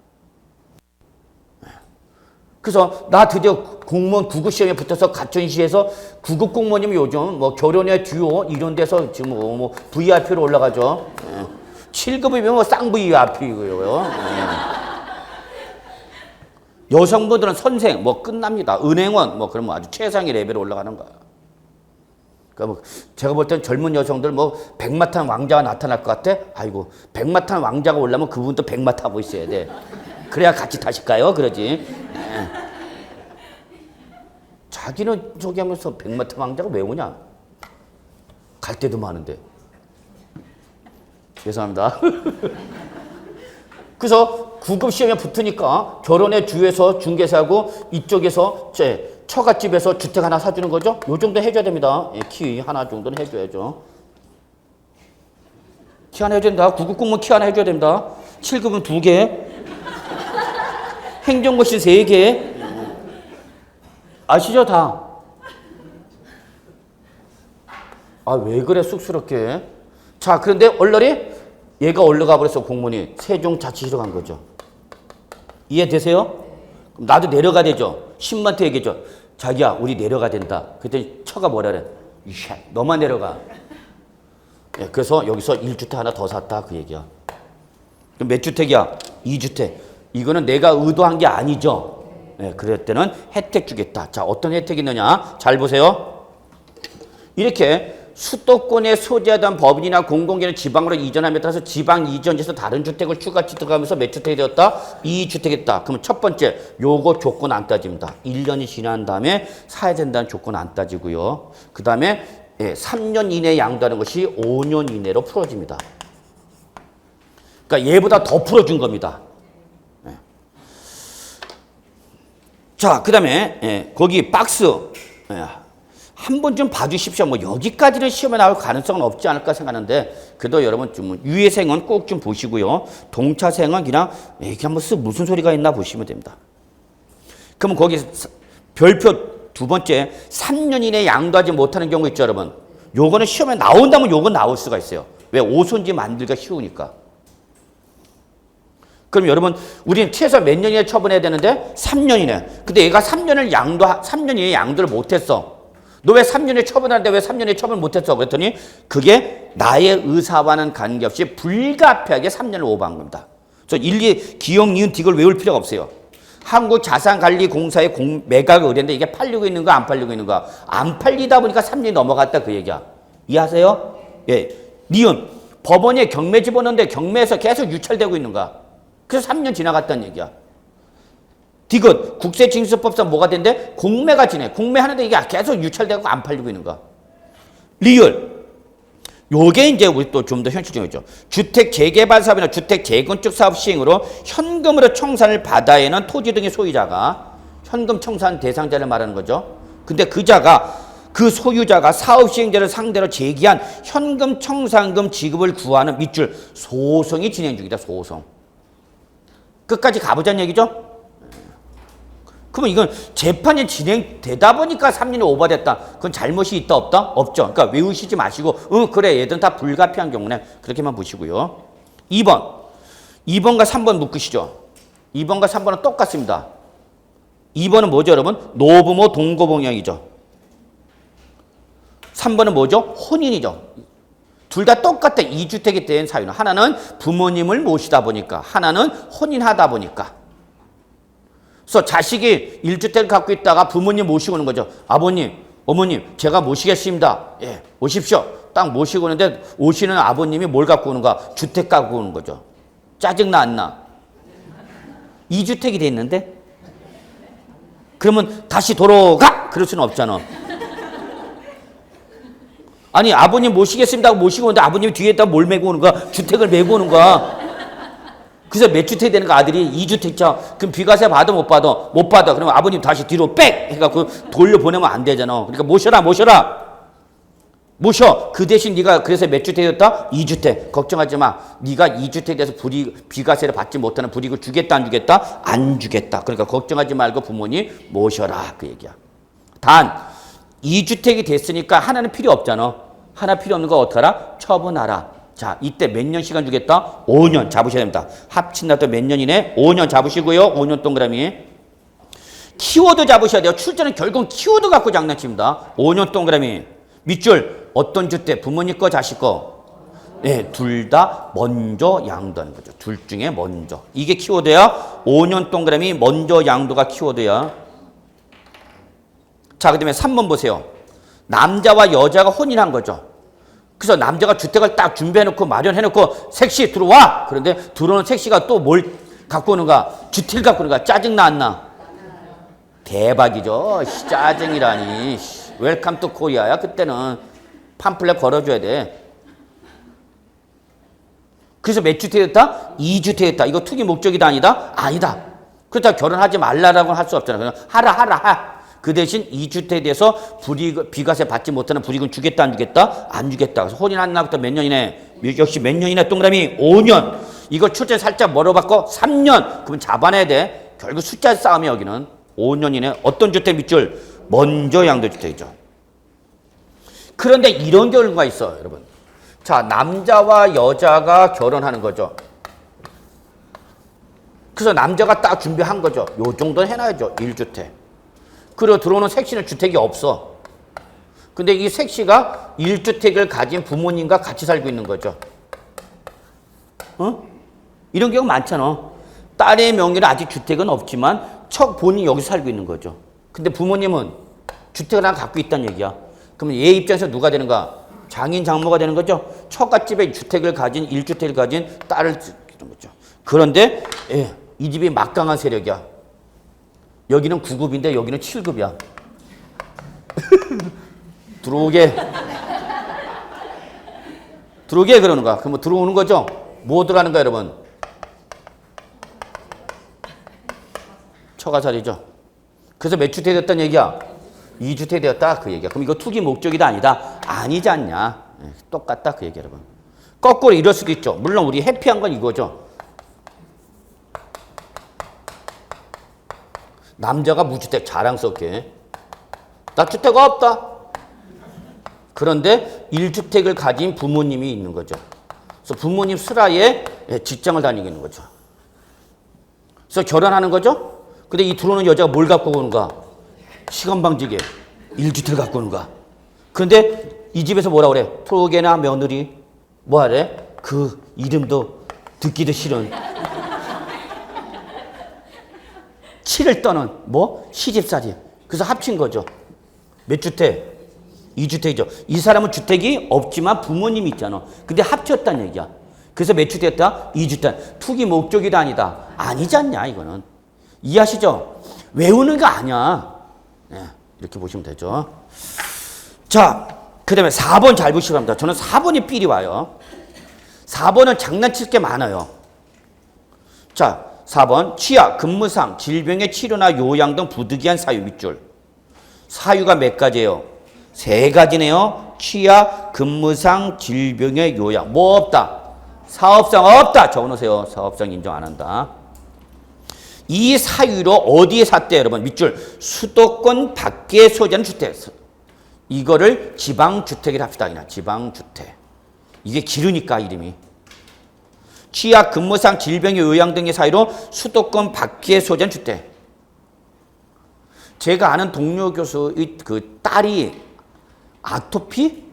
그래서 나 드디어 공무원 9급 시험에 붙어서 가천시에서 9급 공무원이면 요즘 뭐 결혼의 듀오 이런 데서 지금 뭐 VIP로 올라가죠. 7급이면 뭐 쌍 VIP고요. 여성분들은 선생 뭐 끝납니다. 은행원 뭐 그러면 아주 최상의 레벨로 올라가는 거야. 그러니까 뭐 제가 볼 땐 젊은 여성들 뭐 백마탄 왕자가 나타날 것 같아? 아이고 백마탄 왕자가 올라면 그분도 백마 타고 있어야 돼. 그래야 같이 타실까요? 그러지. 자기는 저기 하면서 백마탄 왕자가 왜 오냐? 갈 데도 많은데. 죄송합니다. 그래서 9급 시험에 붙으니까 결혼의 주에서 중개사하고 이쪽에서 처갓집에서 주택 하나 사주는 거죠. 요 정도 해줘야 됩니다. 예, 키 하나 정도는 해줘야죠. 키 하나 해줘야 된다. 9급 공무원 키 하나 해줘야 됩니다. 7급은 2개. 행정고시 3개. 아시죠 다? 아, 왜 그래 쑥스럽게. 자, 그런데 얼떨이 얘가 올라가 버렸어. 공무원이 세종자치시로 간 거죠. 이해되세요? 그럼 나도 내려가야 되죠. 신부한테 얘기했죠. 자기야 우리 내려가야 된다. 그랬더니 처가 뭐라 그래. 이샤 너만 내려가. 예, 그래서 여기서 1주택 하나 더 샀다 그 얘기야. 그럼 몇 주택이야? 2주택. 이거는 내가 의도한 게 아니죠. 예, 그럴 때는 혜택 주겠다. 자, 어떤 혜택이 있느냐? 잘 보세요. 이렇게 수도권에 소재하던 법인이나 공공기관을 지방으로 이전함에 따라서 지방 이전지에서 다른 주택을 추가치 들어가면서 몇 주택이 되었다? 2주택이 됐다. 그러면 첫 번째, 요거 조건 안 따집니다. 1년이 지난 다음에 사야 된다는 조건 안 따지고요. 그 다음에 3년 이내에 양도하는 것이 5년 이내로 풀어집니다. 그러니까 얘보다 더 풀어준 겁니다. 자, 그 다음에 거기 박스 한 번 좀 봐주십시오. 뭐 여기까지는 시험에 나올 가능성은 없지 않을까 생각하는데 그래도 여러분 좀 유예생은 꼭 좀 보시고요. 동차생은 그냥 이게 한번 무슨 소리가 있나 보시면 됩니다. 그러면 거기 별표 두 번째 3년 이내에 양도하지 못하는 경우 있죠, 여러분. 요거는 시험에 나온다면 요건 나올 수가 있어요. 왜? 오손지 만들기가 쉬우니까. 그럼 여러분 우리는 최소 몇 년 이내 처분해야 되는데 3년 이내. 근데 얘가 3년 이내에 양도를 못했어. 너 왜 3년에 처분하는데 왜 3년에 처분 못했어? 그랬더니 그게 나의 의사와는 관계없이 불가피하게 3년을 오버한 겁니다. 그래서 기역, 니은, 딕을 외울 필요가 없어요. 한국자산관리공사의 매각을 의뢰했는데 이게 팔리고 있는 거 안 팔리고 있는 거 안 팔리다 보니까 3년이 넘어갔다 그 얘기야. 이해하세요? 예. 니은 법원에 경매 집어넣는데 경매에서 계속 유찰되고 있는 거야. 그래서 3년 지나갔다는 얘기야. 디귿 국세징수법상 뭐가 된대? 공매가 지내. 공매하는데 이게 계속 유찰되고 안 팔리고 있는 거야. 리을 요게 이제 우리 또 좀 더 현실적이죠. 주택 재개발 사업이나 주택 재건축 사업 시행으로 현금으로 청산을 받아야 하는 토지 등의 소유자가 현금 청산 대상자를 말하는 거죠. 근데 그 소유자가 사업 시행자를 상대로 제기한 현금 청산금 지급을 구하는 밑줄 소송이 진행 중이다. 소송. 끝까지 가보자는 얘기죠. 그러면 이건 재판이 진행되다 보니까 3년이 오버됐다. 그건 잘못이 있다 없다? 없죠. 그러니까 외우시지 마시고 그래 얘들은 다 불가피한 경우네. 그렇게만 보시고요. 2번과 3번 묶으시죠. 2번과 3번은 똑같습니다. 2번은 뭐죠 여러분? 노부모 동거봉양이죠. 3번은 뭐죠? 혼인이죠. 둘 다 똑같아. 2주택이 된 사유는 하나는 부모님을 모시다 보니까 하나는 혼인하다 보니까. 그래서 자식이 1주택을 갖고 있다가 부모님 모시고 오는 거죠. 아버님, 어머님, 제가 모시겠습니다. 예, 오십시오. 딱 모시고 오는데 오시는 아버님이 뭘 갖고 오는가? 주택 갖고 오는 거죠. 짜증나 안 나? 2주택이 돼 있는데? 그러면 다시 돌아가! 그럴 수는 없잖아. 아니 아버님 모시겠습니다 하고 모시고 오는데 아버님이 뒤에다 뭘 메고 오는 거야? 주택을 메고 오는 거야. 그래서 몇 주택이 되는 거 아들이 2주택자. 그럼 비과세 받아 못 받아? 못 받아. 그러면 아버님 다시 뒤로 빽 해갖고 돌려보내면 안 되잖아. 그러니까 모셔. 그 대신 네가 그래서 몇 주택이었다? 2주택. 걱정하지 마. 네가 2주택에 대해서 비과세를 받지 못하는 불이익을 주겠다 안 주겠다? 안 주겠다. 그러니까 걱정하지 말고 부모님 모셔라 그 얘기야. 단 2주택이 됐으니까 하나는 필요 없잖아. 하나 필요 없는 거 어떡하라? 처분하라. 자, 이때 몇 년 시간 주겠다? 5년 잡으셔야 됩니다. 합친다도 몇 년 이내? 5년 잡으시고요. 5년 동그라미. 키워드 잡으셔야 돼요. 출제는 결국 키워드 갖고 장난칩니다. 5년 동그라미. 밑줄 어떤 주택? 부모님 거 자식 거? 네, 둘 다 먼저 양도하는 거죠. 둘 중에 먼저. 이게 키워드야. 5년 동그라미 먼저 양도가 키워드야. 자, 그 다음에 3번 보세요. 남자와 여자가 혼인한 거죠. 그래서 남자가 주택을 딱 준비해놓고 마련해놓고 색시 들어와. 그런데 들어오는 색시가 또 뭘 갖고 오는가? 주택을 갖고 오는가? 짜증나 안 나? 대박이죠. 짜증이라니. 웰컴 투 코리아야. 그때는 팜플렛 걸어줘야 돼. 그래서 몇 주택이었다? 2주택이었다. 이거 투기 목적이다 아니다? 아니다. 그렇다고 결혼하지 말라라고는 할 수 없잖아. 그냥 하라. 그 대신 2주택에 대해서 비과세 받지 못하는 불이익은 주겠다 안 주겠다? 안 주겠다. 그래서 혼인한 날부터 몇 년이네? 역시 몇 년이네? 동그라미 5년. 이거 출제 살짝 뭐로 바꿔? 3년. 그러면 잡아내야 돼. 결국 숫자 싸움이야 여기는. 5년이네. 어떤 주택 밑줄? 먼저 양도주택이죠. 그런데 이런 경우가 있어 여러분. 자, 남자와 여자가 결혼하는 거죠. 그래서 남자가 딱 준비한 거죠. 요 정도는 해놔야죠. 1주택. 그리고 들어오는 색씨는 주택이 없어. 근데 이 색씨가 1주택을 가진 부모님과 같이 살고 있는 거죠. 이런 경우 많잖아. 딸의 명의로 아직 주택은 없지만 본인이 여기서 살고 있는 거죠. 근데 부모님은 주택을 하나 갖고 있다는 얘기야. 그러면 얘 입장에서 누가 되는가? 장인 장모가 되는 거죠. 처갓집에 주택을 가진 1주택을 가진 딸을 주는 거죠. 그런데 이 집이 막강한 세력이야. 여기는 9급인데 여기는 7급이야. 들어오게 그러는 거야. 그럼 뭐 들어오는 거죠? 뭐 들어가는 거야 여러분? 처가살이죠. 그래서 몇 주택 됐다는 얘기야? 2주택 되었다 그 얘기야. 그럼 이거 투기 목적이다 아니다? 아니지 않냐. 똑같다 그 얘기 여러분. 거꾸로 이럴 수도 있죠. 물론 우리 해피한 건 이거죠. 남자가 무주택 자랑스럽게 나 주택 없다. 그런데 1주택을 가진 부모님이 있는 거죠. 그래서 부모님 슬하에 직장을 다니고 있는 거죠. 그래서 결혼하는 거죠. 근데 이 들어오는 여자가 뭘 갖고 오는가? 시건방지게 1주택을 갖고 오는가? 그런데 이 집에서 뭐라 그래? 토개나 며느리 뭐 하래? 그 이름도 듣기도 싫은 치를 떠는 뭐? 시집살이. 그래서 합친 거죠. 몇 주택? 2주택이죠. 이 사람은 주택이 없지만 부모님이 있잖아. 근데 합쳤다는 얘기야. 그래서 몇 주택이었다? 2주택. 투기 목적이다 아니다? 아니지 않냐 이거는. 이해하시죠? 외우는 거 아니야. 네, 이렇게 보시면 되죠. 자, 그 다음에 4번 잘 보시기 바랍니다. 저는 4번이 삘이 와요. 4번은 장난칠 게 많아요. 자, 4번 치아, 근무상, 질병의 치료나 요양 등 부득이한 사유 밑줄. 사유가 몇 가지예요? 3가지네요. 치아, 근무상, 질병의 요양. 뭐 없다? 사업상 없다. 적어놓으세요. 사업상 인정 안 한다. 이 사유로 어디에 샀대 여러분? 밑줄. 수도권 밖에 소재는 주택. 이거를 지방주택이라 합시다. 그냥 지방주택. 이게 길으니까 이름이. 취약, 근무상, 질병의 요양 등의 사유로 수도권 밖에 소재는 주택. 제가 아는 동료 교수의 그 딸이 아토피?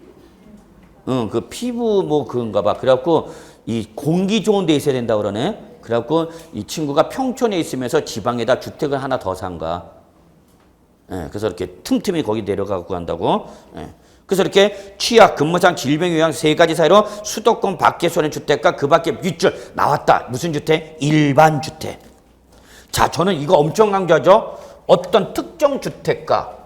그 피부 뭐 그건가 봐. 그래갖고 이 공기 좋은 데 있어야 된다 그러네. 그래갖고 이 친구가 평촌에 있으면서 지방에다 주택을 하나 더 산가. 그래서 이렇게 틈틈이 거기 내려가고 한다고. 그래서 이렇게 취약, 근무상, 질병, 요양 3가지 사이로 수도권 밖에 소재 주택과 그 밖에 밑줄 나왔다. 무슨 주택? 일반 주택. 자, 저는 이거 엄청 강조하죠. 어떤 특정 주택과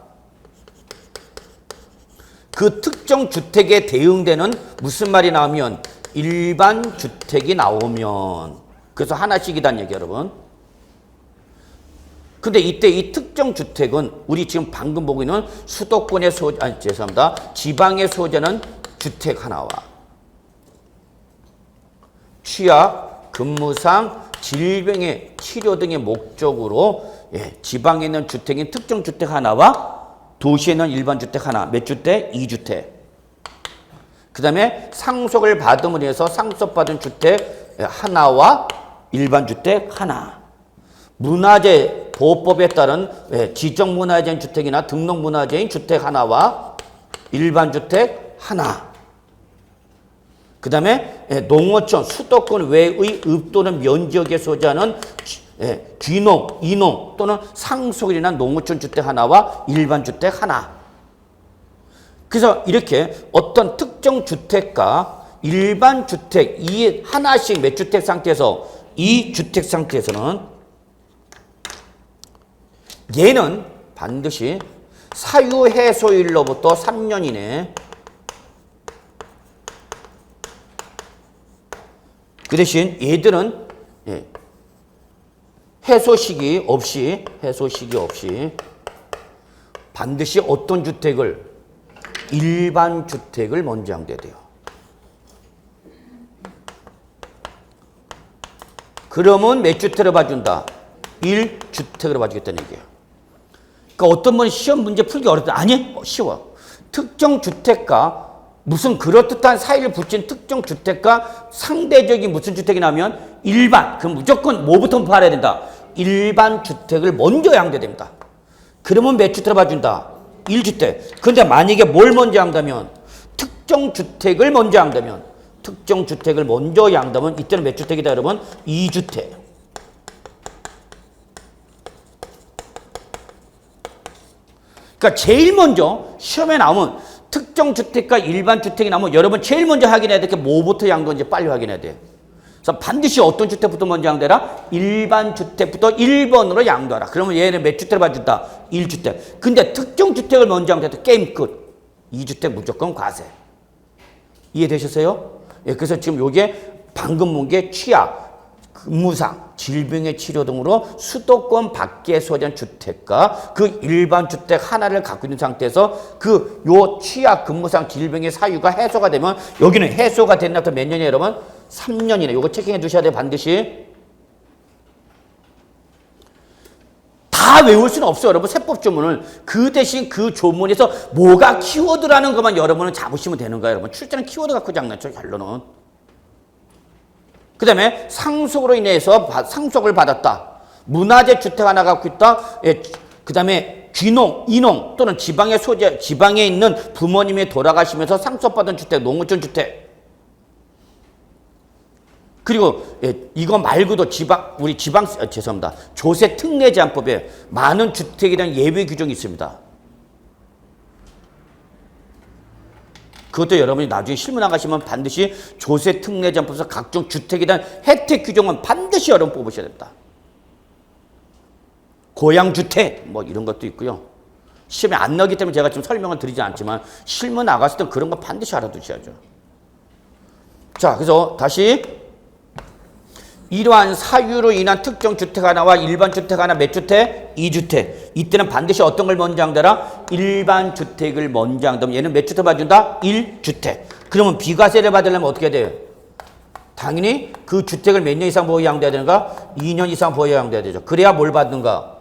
그 특정 주택에 대응되는 무슨 말이 나오면 일반 주택이 나오면 그래서 하나씩이란 얘기 여러분. 근데 이때 이 특정 주택은 우리 지금 방금 보고 있는 수도권의 소재, 죄송합니다. 지방의 소재는 주택 하나와 취약, 근무상, 질병의 치료 등의 목적으로 지방에 있는 주택인 특정 주택 하나와 도시에 있는 일반 주택 하나. 몇 주택? 2주택. 그 다음에 상속을 받음으로 해서 상속받은 주택 하나와 일반 주택 하나. 문화재 보호법에 따른 지정문화재인 주택이나 등록문화재인 주택 하나와 일반 주택 하나. 그 다음에 농어촌, 수도권 외의 읍 또는 면지역에 소재하는 귀농, 이농 또는 상속을 인한 농어촌 주택 하나와 일반 주택 하나. 그래서 이렇게 어떤 특정 주택과 일반 주택 이 하나씩 몇 주택 상태에서 이 주택 상태에서는 얘는 반드시 사유 해소일로부터 3년 이내 그 대신 얘들은 예, 해소 시기 없이 반드시 어떤 주택을 일반 주택을 먼저 양도해야 돼요. 그러면 몇 주택을 봐준다? 1주택으로 봐주겠다는 얘기예요. 그러니까 어떤 분이 시험 문제 풀기 어렵다. 아니, 쉬워. 특정 주택과 무슨 그럴듯한 사이를 붙인 특정 주택과 상대적인 무슨 주택이 나면 일반, 그럼 무조건 뭐부터 팔아야 된다? 일반 주택을 먼저 양도해야 됩니다. 그러면 몇 주택을 봐준다? 1주택. 근데 만약에 뭘 먼저 양도하면? 특정 주택을 먼저 양도하면, 특정 주택을 먼저 양도하면 이때는 몇 주택이다 여러분? 2주택. 그러니까 제일 먼저 시험에 나오면 특정 주택과 일반 주택이 나오면 여러분 제일 먼저 확인해야 될 게 뭐부터 양도인지 빨리 확인해야 돼. 그래서 반드시 어떤 주택부터 먼저 양도해라? 일반 주택부터 1번으로 양도하라. 그러면 얘는 몇 주택을 봐준다? 1주택. 근데 특정 주택을 먼저 양도해도 게임 끝. 2주택 무조건 과세. 이해되셨어요? 예, 그래서 지금 요게 방금 본 게 취약, 근무상, 질병의 치료 등으로 수도권 밖에 소유한 주택과 그 일반 주택 하나를 갖고 있는 상태에서 그 요 취약, 근무상, 질병의 사유가 해소가 되면 여기는 해소가 된 날부터 몇 년이에요, 여러분? 3년이네. 요거 체킹해 두셔야 돼요, 반드시. 다 외울 수는 없어요, 여러분. 세법 조문을. 그 대신 그 조문에서 뭐가 키워드라는 것만 여러분은 잡으시면 되는 거예요, 여러분. 출제는 키워드 갖고 장난쳐, 결론은. 그 다음에 상속으로 인해서 상속을 받았다. 문화재 주택 하나 갖고 있다. 예, 그 다음에 귀농, 이농 또는 지방의 소재, 지방에 있는 부모님이 돌아가시면서 상속받은 주택, 농어촌 주택. 그리고 예, 이거 말고도 죄송합니다. 조세 특례 제한법에 많은 주택에 대한 예외 규정이 있습니다. 그것도 여러분이 나중에 실무 나가시면 반드시 조세 특례 제한법에서 각종 주택에 대한 혜택 규정은 반드시 여러분 뽑으셔야 됩니다. 고양주택 뭐 이런 것도 있고요. 시험에 안 나오기 때문에 제가 지금 설명을 드리지 않지만 실무 나갔을 때 그런 거 반드시 알아두셔야죠. 자, 그래서 다시 이러한 사유로 인한 특정 주택 하나와 일반 주택 하나 몇 주택? 2주택. 이때는 반드시 어떤 걸 먼저 양도하라? 일반 주택을 먼저 양도하면 얘는 몇 주택 봐준다? 1주택. 그러면 비과세를 받으려면 어떻게 해야 돼요? 당연히 그 주택을 몇 년 이상 보유 양도해야 되는가? 2년 이상 보유 양도해야 되죠. 그래야 뭘 받는가?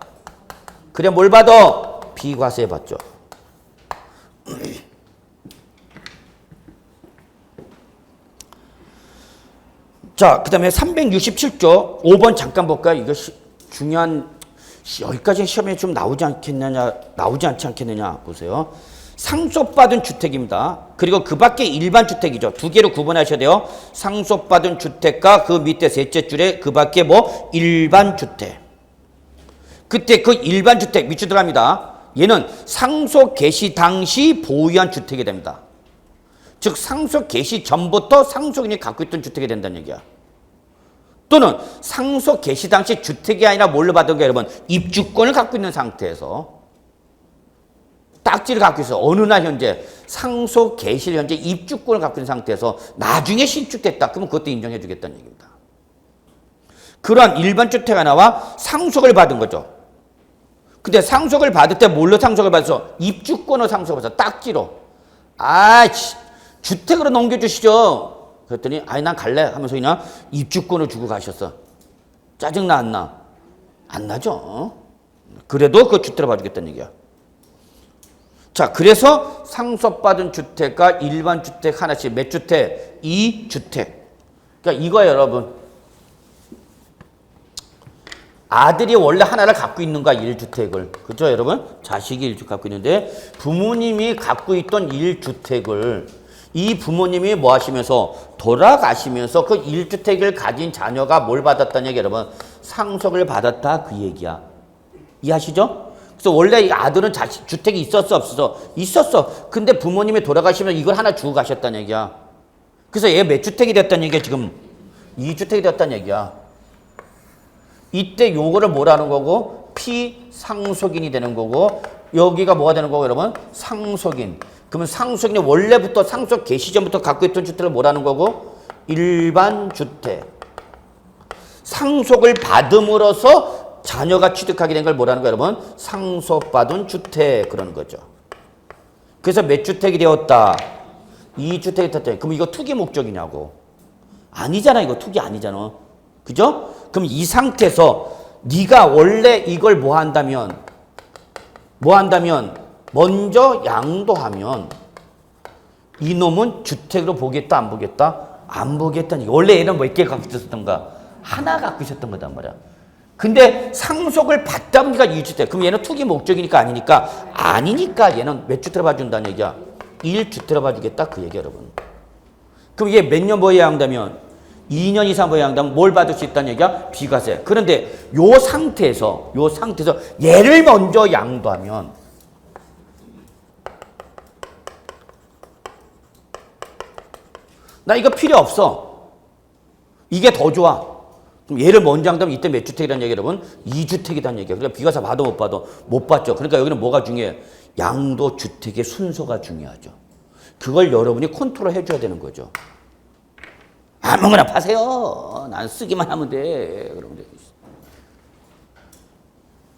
그래야 뭘 받아? 비과세 받죠. 자, 그 다음에 367조 5번 잠깐 볼까요? 이거 중요한, 여기까지 시험에 좀 나오지 않지 않겠느냐 보세요. 상속받은 주택입니다. 그리고 그 밖에 일반 주택이죠. 두 개로 구분하셔야 돼요. 상속받은 주택과 그 밑에 셋째 줄에 그 밖에 뭐 일반 주택. 그때 그 일반 주택 밑줄 들어갑니다. 얘는 상속 개시 당시 보유한 주택이 됩니다. 즉 상속 개시 전부터 상속인이 갖고 있던 주택이 된다는 얘기야. 또는 상속 개시 당시 주택이 아니라 뭘로 받은 거야, 여러분? 입주권을 갖고 있는 상태에서 딱지를 갖고 있어. 어느 날 현재 상속 개시를 현재 입주권을 갖고 있는 상태에서 나중에 신축됐다. 그러면 그것도 인정해 주겠다는 얘기입니다. 그러한 일반 주택 하나와 상속을 받은 거죠. 근데 상속을 받을 때 뭘로 상속을 받았어? 입주권으로 상속을 받았어. 딱지로. 주택으로 넘겨주시죠. 그랬더니 난 갈래 하면서 그냥 입주권을 주고 가셨어. 짜증나 안 나? 안 나죠. 그래도 그 주택을 봐주겠다는 얘기야. 자, 그래서 상속받은 주택과 일반 주택 하나씩 몇 주택? 2주택. 그러니까 이거야 여러분. 아들이 원래 하나를 갖고 있는 거야, 1주택을. 그죠, 여러분? 자식이 1주택 갖고 있는데 부모님이 갖고 있던 1주택을 이 부모님이 뭐 하시면서 돌아가시면서 그 1주택을 가진 자녀가 뭘 받았다는 얘기, 여러분? 상속을 받았다, 그 얘기야. 이해하시죠? 그래서 원래 이 아들은 주택이 있었어, 없었어? 있었어. 근데 부모님이 돌아가시면서 이걸 하나 주고 가셨다는 얘기야. 그래서 얘 몇 주택이 됐다는 얘기야, 지금? 2주택이 됐다는 얘기야. 이때 요거를 뭐라는 거고? 피상속인이 되는 거고, 여기가 뭐가 되는 거고, 여러분? 상속인. 그러면 상속인이 원래부터 상속 개시 전부터 갖고 있던 주택을 뭐라는 거고? 일반 주택. 상속을 받음으로써 자녀가 취득하게 된 걸 뭐라는 거예요, 여러분? 상속받은 주택 그러는 거죠. 그래서 몇 주택이 되었다? 2주택이 되었다. 그럼 이거 투기 목적이냐고. 아니잖아. 이거 투기 아니잖아. 그죠? 그럼 이 상태에서 네가 원래 이걸 뭐 한다면 먼저 양도하면 이놈은 주택으로 보겠다 안 보겠다? 안 보겠다니. 원래 얘는 몇 개 갖고 있었던가? 하나 갖고 있었던 거단 말이야. 근데 상속을 받다 보니까 2주택. 그럼 얘는 투기 목적이니까 아니니까 얘는 몇 주택을 봐준다는 얘기야? 1주택을 봐주겠다 그 얘기야, 여러분. 그럼 얘 몇 년 보여야 한다면? 2년 이상 보여야 한다면 뭘 받을 수 있다는 얘기야? 비과세. 그런데 요 상태에서 얘를 먼저 양도하면 나 이거 필요 없어. 이게 더 좋아. 그럼 얘를 먼저 한다면 이때 몇 주택이라는 얘기 여러분? 2주택이라는 얘기야. 그러니까 비과세 받아 못 받아? 못 받죠. 그러니까 여기는 뭐가 중요해? 양도 주택의 순서가 중요하죠. 그걸 여러분이 컨트롤 해줘야 되는 거죠. 아무거나 파세요. 난 쓰기만 하면 돼. 그러면 돼.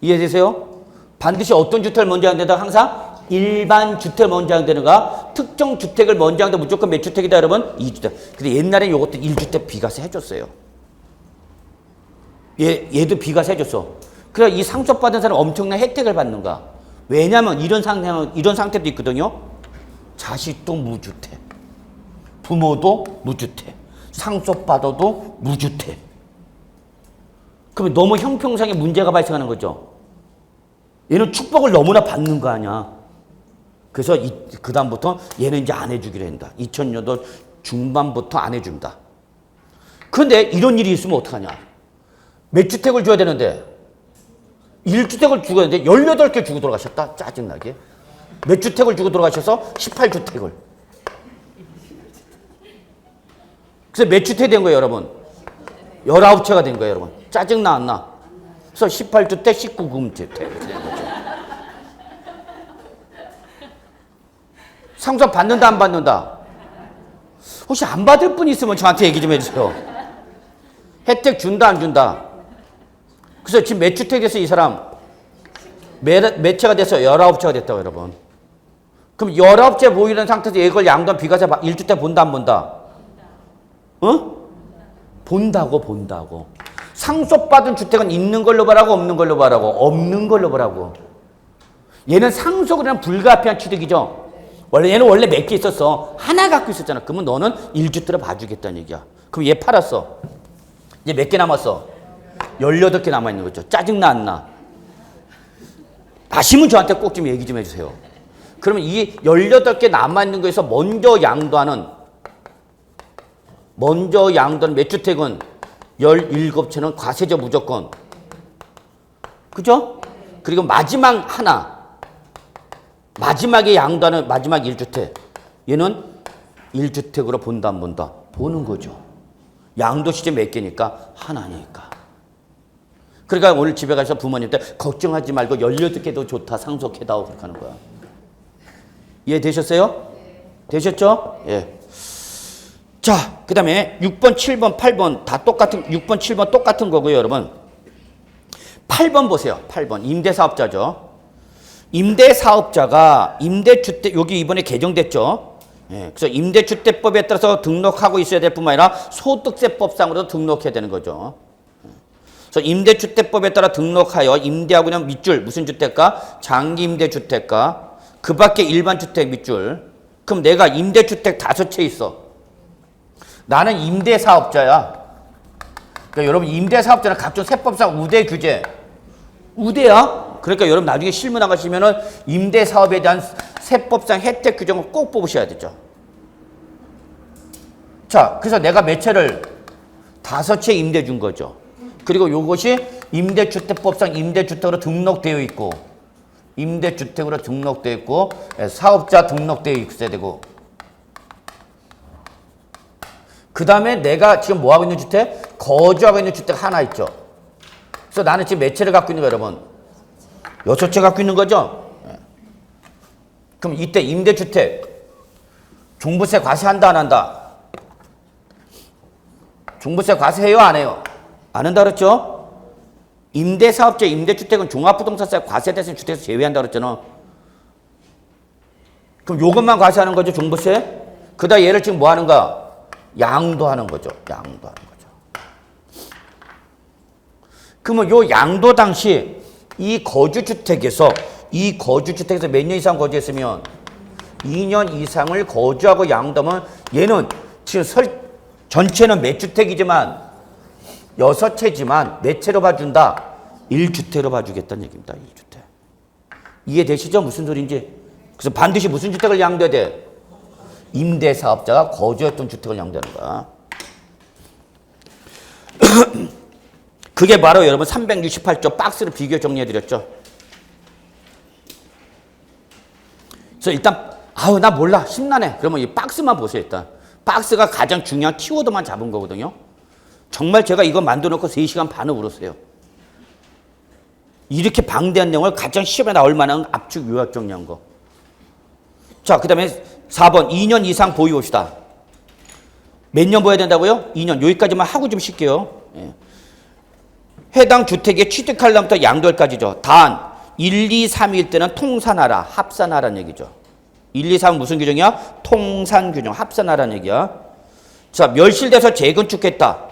이해되세요? 반드시 어떤 주택을 먼저 해야 된다? 항상 일반 주택을 먼저 해야 되는가? 특정 주택을 먼저 하는데 무조건 몇 주택이다 여러분? 2주택. 근데 옛날엔 요것도 1주택 비과세 해줬어요. 얘도 비과세 해줬어. 그래 이 상속받은 사람은 엄청난 혜택을 받는가? 왜냐면 이런 상태도 있거든요. 자식도 무주택, 부모도 무주택, 상속받아도 무주택. 그러면 너무 형평성에 문제가 발생하는 거죠. 얘는 축복을 너무나 받는 거 아니야. 그래서 그 다음부터 얘는 이제 안 해주기로 한다. 2000년도 중반부터 안 해준다. 그런데 이런 일이 있으면 어떡하냐. 몇 주택을 줘야 되는데 1주택을 주고 있는데 18개 주고 돌아가셨다. 짜증나게. 몇 주택을 주고 돌아가셔서 18주택을. 그래서 몇 주택이 된 거예요, 여러분? 19채가 된 거예요, 여러분. 짜증나, 안 나? 그래서 18주택, 19금주택. 상속 받는다, 안 받는다? 혹시 안 받을 분 있으면 저한테 얘기 좀 해주세요. 혜택 준다, 안 준다? 그래서 지금 몇 주택 됐어요, 이 사람? 몇 채가 됐어요? 19채가 됐다고, 여러분. 그럼 19채 보이는 상태에서 이걸 양도한 비과세 1주택 본다, 안 본다? 어? 본다고. 상속받은 주택은 있는 걸로 보라고, 없는 걸로 보라고? 없는 걸로 보라고. 얘는 상속을 하는 불가피한 취득이죠. 얘는 원래 몇 개 있었어. 하나 갖고 있었잖아. 그러면 너는 1주택을 봐주겠다는 얘기야. 그럼 얘 팔았어. 이제 몇 개 남았어? 18개 남아있는 거죠. 짜증나, 안 나? 아시면 저한테 꼭 좀 얘기 좀 해주세요. 그러면 이 18개 남아있는 거에서 먼저 양도하는 몇 주택은 17채는 과세죠, 무조건. 그죠? 그리고 마지막에 양도하는 마지막 1주택. 얘는 1주택으로 본다, 안 본다? 보는 거죠. 양도 시점 몇 개니까? 하나니까. 그러니까 오늘 집에 가서 부모님한테 걱정하지 말고 18개도 좋다, 상속해다오. 그렇게 하는 거야. 이해되셨어요? 되셨죠? 예. 자, 그 다음에 6번, 7번, 8번 다 똑같은, 6번, 7번 똑같은 거고요, 여러분. 8번 보세요. 8번. 임대사업자죠. 임대사업자가 임대주택, 여기 이번에 개정됐죠. 예, 그래서 임대주택법에 따라서 등록하고 있어야 될 뿐만 아니라 소득세법상으로도 등록해야 되는 거죠. 그래서 임대주택법에 따라 등록하여 임대하고 있는 밑줄, 무슨 주택가? 장기임대주택가. 그 밖에 일반주택 밑줄. 그럼 내가 임대주택 5채 있어. 나는 임대사업자야. 그러니까 여러분 임대사업자는 각종 세법상 우대 규제. 우대야. 그러니까 여러분 나중에 실무 나가시면은 임대사업에 대한 세법상 혜택 규정을 꼭 뽑으셔야 되죠. 자, 그래서 내가 몇 채를 5채 임대 준 거죠. 그리고 이것이 임대주택법상 임대주택으로 등록되어 있고, 임대주택으로 등록되어 있고, 사업자 등록되어 있어야 되고, 그 다음에 내가 지금 뭐 하고 있는 주택? 거주하고 있는 주택 하나 있죠. 그래서 나는 지금 몇 채를 갖고 있는 거예요, 여러분? 6채 갖고 있는 거죠? 그럼 이때 임대주택 종부세 과세한다, 안 한다? 종부세 과세해요, 안 해요? 안 한다 그랬죠? 임대사업자, 임대주택은 종합부동산세 과세대상 주택에서 제외한다 그랬잖아. 그럼 요것만 과세하는 거죠, 종부세? 그다 얘를 지금 뭐 하는가? 양도하는 거죠. 양도하는 거죠. 그러면 요 양도 당시 이 거주주택에서 몇 년 이상 거주했으면 2년 이상을 거주하고 양도하면 얘는 지금 전체는 몇 주택이지만 6채지만 몇 채로 봐준다? 1주택으로 봐주겠다는 얘기입니다. 1주택. 이해되시죠? 무슨 소리인지. 그래서 반드시 무슨 주택을 양도해야 돼? 임대사업자가 거주했던 주택을 양도하는 거야. 그게 바로 여러분 368조 박스로 비교 정리해드렸죠. 그래서 일단 나 몰라 심란해. 그러면 이 박스만 보세요. 일단 박스가 가장 중요한 키워드만 잡은 거거든요. 정말 제가 이거 만들어놓고 3시간 반을 울었어요. 이렇게 방대한 내용을 가장 시험에 나올 만한 압축 요약 정리한 거. 자, 그 다음에 4번 2년 이상 보유 봅시다. 몇 년 보여야 된다고요? 2년. 여기까지만 하고 좀 쉴게요. 예. 해당 주택에 취득하려면부터 양도일까지죠. 단 1, 2, 3일 때는 통산하라, 합산하라는 얘기죠. 1, 2, 3은 무슨 규정이야? 통산 규정, 합산하라는 얘기야. 자, 멸실돼서 재건축했다.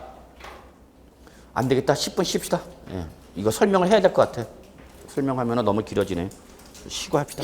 안 되겠다. 10분 쉽시다. 예. 이거 설명을 해야 될 것 같아. 설명하면 너무 길어지네. 쉬고 합시다.